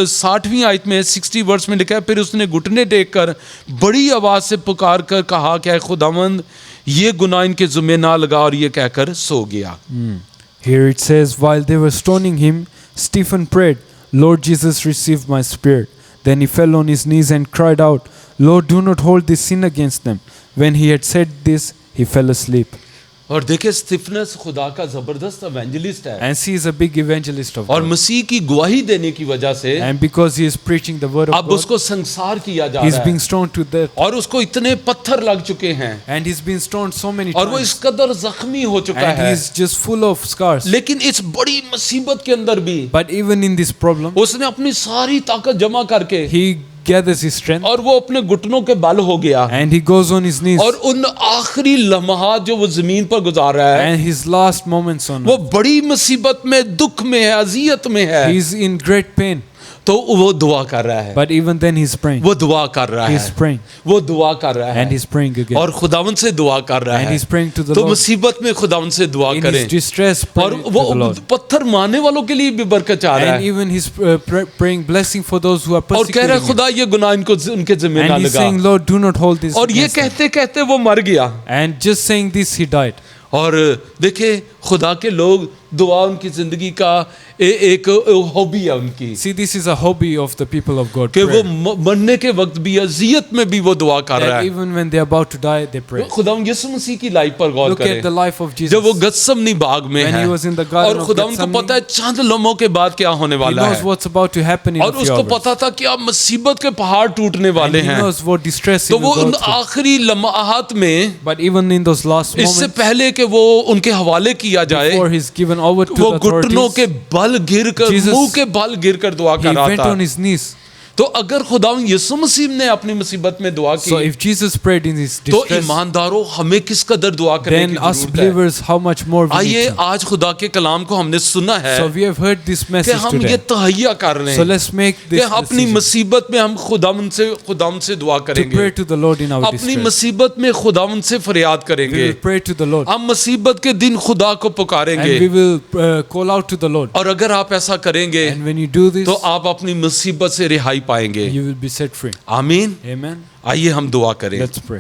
60वीं आयत में 60 वर्स में लिखा है, फिर उसने घुटने टेक कर बड़ी आवाज़ से पुकार कर कहा कि खुदावंद ये गुनाह इनके ज़ुम्मे ना लगा, और ये कहकर सो गया। Here it says, while they were stoning him, Stephen prayed, Lord Jesus, receive my spirit. Then he fell on his knees and cried out, Lord, do not hold this sin against them. When he had said this, he fell asleep. और देखिए स्तिफनस खुदा का ज़बरदस्त evangelist है, And he is a big evangelist of और God. मसीह की गवाही देने की वजह से And because he is preaching the word of अब God, उसको संसार किया जा he is रहा being है, stoned to death. और उसको इतने पत्थर लग चुके हैं And he's been stoned so many और वो times. इस कदर जख्मी हो चुका And है। he's just full of scars. लेकिन इस बड़ी मुसीबत के अंदर भी But even in this problem, उसने अपनी सारी ताकत जमा करके he gathers his strength और वो अपने घुटनों के बल हो गया, and he goes on his knees. और उन आखिरी लम्हात जो वो जमीन पर गुजार रहा है, And his last moments on वो earth, बड़ी मुसीबत में, दुख में है, अजियत में है, he's in great pain. तो वो दुआ कर रहा है, But even then he's praying. वो दुआ कर रहा He's है, praying. वो दुआ कर रहा And है he's praying again. और खुदावंद से दुआ कर रहा And है। he's praying to the तो Lord. मुसीबत में खुदावंद से दुआ In करें, his distress, और pray to वो the Lord. पत्थर मारने वालों के लिए भी बरकत चाह रहा And है, even he's praying blessing for those who are और कह रहा persecuting है him. खुदा ये गुनाह इनको उनके जिम्मे ना And he's लगा, saying, Lord, do not hold this और ये against them. कहते कहते वो मर गया। And just saying this, he died. और देखिए खुदा के लोग दुआ उनकी जिंदगी का एक हॉबी है उनकी, See, this is a hobby of the people of God. कि वो prayer. मरने के वक्त भी, अजियत में भी वो दुआ कर रहा That है। even when they are about to die, they pray. खुदा यीशु मसीह की लाइफ पर गौर Look at the करें, life of Jesus. जब वो गत्समनी बाग में When है, he was in the garden और of खुदा उनको Gethsemane, पता है चंद लम्हों के बाद क्या होने He वाला knows है, what's about to happen in और a few उसको hours. पता था कि अब मुसीबत के पहाड़ टूटने And वाले he हैं। knows what distress he तो वो will उन go through. आखिरी लम्हात में, But even in those last इससे moments, पहले कि वो उनके हवाले किया जाए, before he's given over to वो the घुटनों के authorities, बल गिर कर, Jesus- मुंह के बल गिर कर दुआ he कर रहा went था। on his knees. तो अगर खुदा यीशु मसीह ने अपनी मुसीबत में दुआ So की, if Jesus prayed in his तो distress, ईमानदारों हमें किस कदर दुआ करने then की us जरूरत है। believers, how much more we आइए need to. आज खुदा के कलाम को हमने सुना है So we have heard this कि message हम ये today. तहैया कर रहे So हैं let's make कि this अपनी decision मुसीबत में हम खुदावन से दुआ to pray करेंगे, to the Lord in our अपनी distress. मुसीबत में खुदावन से फरियाद We करेंगे, will pray to the Lord हम मुसीबत के दिन खुदा को and पुकारेंगे। we will call out to the Lord. और अगर आप ऐसा करेंगे And when you do this, तो आप अपनी मुसीबत से रिहाई पाएंगे। you will be set free. आमीन। Amen. आइए हम दुआ करें। Let's pray.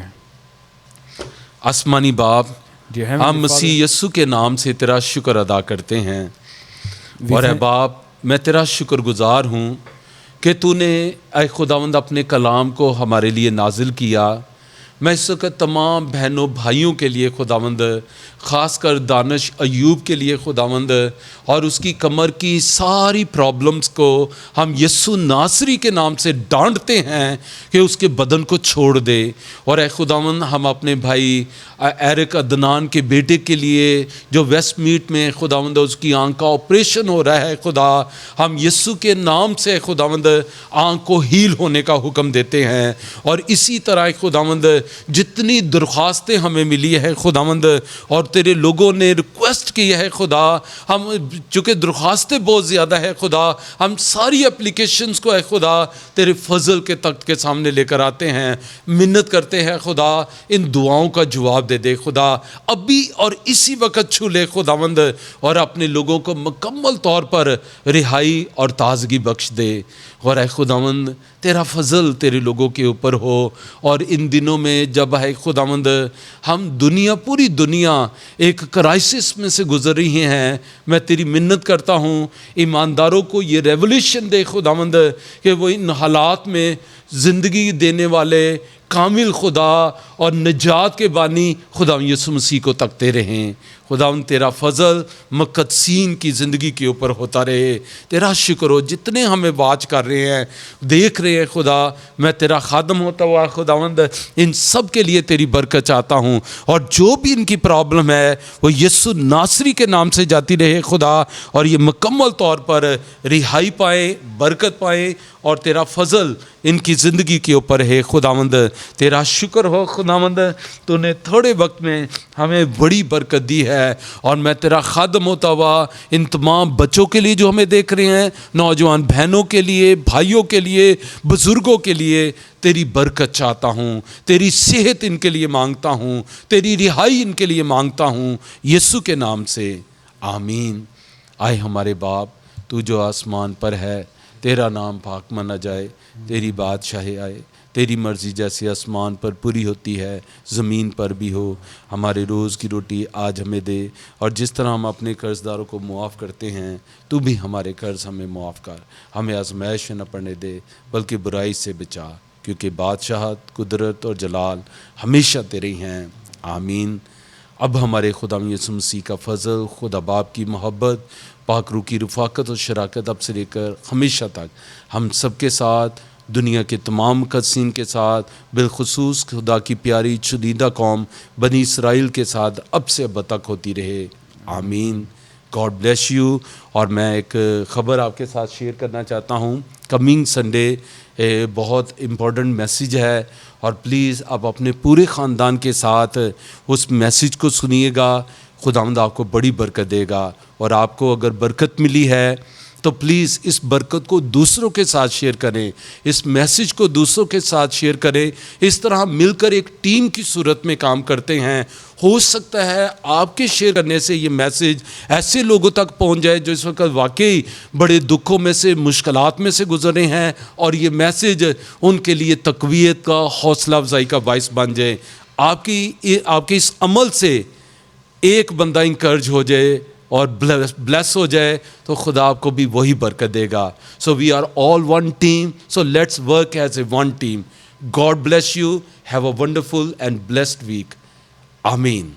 आसमानी बाप, Dear हम Heavenly मसीह Father, यीशु के नाम से तेरा शुक्र अदा करते हैं। we और है thank- बाप, मैं तेरा शुक्रगुजार हूँ कि तूने ऐ खुदावंद अपने कलाम को हमारे लिए नाजिल किया। मैं इस वक्त तमाम बहनों भाइयों के लिए खुदावंद, ख़ासकर दानिश अयूब के लिए खुदावंद, और उसकी कमर की सारी प्रॉब्लम्स को हम यीशु नासरी के नाम से डांटते हैं कि उसके बदन को छोड़ दे। और ऐ खुदावंद, हम अपने भाई एरिक अदनान के बेटे के लिए जो वेस्ट मीट में खुदावंद उसकी आंख का ऑपरेशन हो रहा है, खुदा हम यीशु के नाम से खुदावंद आंख को हील होने का हुक्म देते हैं। और इसी तरह खुदावंद जितनी दरख्वास्तें हमें मिली है खुदावंद, और तेरे लोगों ने रिक्वेस्ट की है खुदा, हम चूँकि दरख्वास्तें बहुत ज़्यादा है खुदा, हम सारी एप्लीकेशंस को है खुदा तेरे फजल के तख्त के सामने लेकर आते हैं। मिन्नत करते हैं खुदा, इन दुआओं का जवाब दे दे खुदा, अभी और इसी वक्त छू ले खुदावंद, और अपने लोगों को मुकम्मल तौर पर रिहाई और ताजगी बख्श दे। और ऐ खुदावंद, तेरा फजल तेरे लोगों के ऊपर हो। और इन दिनों में जब है खुदावंद हम पूरी दुनिया एक क्राइसिस में से गुजर रही हैं, मैं तेरी मिन्नत करता हूँ ईमानदारों को ये रेवोल्यूशन दे खुदावंद कि वो इन हालात में ज़िंदगी देने वाले कामिल खुदा और निजात के बानी खुदा यीशु मसीह को तकते रहें। खुदा तेरा फजल मुक़द्दसीन की ज़िंदगी के ऊपर होता रहे। तेरा शुक्र हो जितने हमें वाच कर रहे हैं, देख रहे हैं खुदा, मैं तेरा खादम होता हुआ खुदावंद इन सब के लिए तेरी बरकत चाहता हूँ। और जो भी इनकी प्रॉब्लम है वो यीशु नासरी के नाम से जाती रहे खुदा, और ये मुकम्मल तौर पर रिहाई पाए, बरकत पाए, और तेरा फजल इनकी ज़िंदगी के ऊपर है खुदावंद। तेरा शुक्र हो खुदावंद, तूने थोड़े वक्त में हमें बड़ी बरकत दी है। और मैं तेरा खादम होता हुआ इन तमाम बच्चों के लिए जो हमें देख रहे हैं, नौजवान बहनों के लिए, भाइयों के लिए, बुज़ुर्गों के लिए तेरी बरकत चाहता हूँ, तेरी सेहत इनके लिए मांगता हूँ, तेरी रिहाई इनके लिए मांगता हूँ, यीशु के नाम से आमीन। आए हमारे बाप, तू जो आसमान पर है, तेरा नाम पाक माना जाए, तेरी बादशाही आए, तेरी मर्ज़ी जैसे आसमान पर पूरी होती है ज़मीन पर भी हो। हमारे रोज़ की रोटी आज हमें दे, और जिस तरह हम अपने कर्ज़दारों को मुआफ़ करते हैं, तू भी हमारे कर्ज़ हमें मुआफ़ कर। हमें आज़माइश न पड़ने दे, बल्कि बुराई से बचा, क्योंकि बादशाहत, कुदरत और जलाल हमेशा तेरे हैं, आमीन। अब हमारे खुदा यीशु मसीह का फ़ज़ल, खुदा बाप की मोहब्बत, पाक रूह की रफ़ाकत और शराकत अब से लेकर हमेशा तक हम सबके साथ, दुनिया के तमाम कदसीन के साथ, बिलखुसूस खुदा की प्यारी चुनीदा कौम बनी इसराइल के साथ अब से अब तक होती रहे, आमीन। God bless you. और मैं एक ख़बर आपके साथ शेयर करना चाहता हूँ। कमिंग संडे बहुत इम्पोर्टेंट मैसेज है, और प्लीज़ आप अपने पूरे ख़ानदान के साथ उस मैसेज को सुनिएगा। खुदावंद आपको बड़ी बरकत देगा, और आपको अगर बरकत मिली है तो प्लीज़ इस बरकत को दूसरों के साथ शेयर करें, इस मैसेज को दूसरों के साथ शेयर करें। इस तरह हम मिलकर एक टीम की सूरत में काम करते हैं। हो सकता है आपके शेयर करने से ये मैसेज ऐसे लोगों तक पहुंच जाए जो इस वक्त वाकई बड़े दुखों में से, मुश्किलात में से गुजर रहे हैं, और ये मैसेज उनके लिए तक़वियत का, हौसला अफजाई का बाइस बन जाए। आपके इस अमल से एक बंदा इंकरेज हो जाए और ब्लेस हो जाए, तो खुदा आपको भी वही बरकत देगा। So we are all one team, so let's work as a one team. God bless you, have a wonderful and blessed week, आमीन।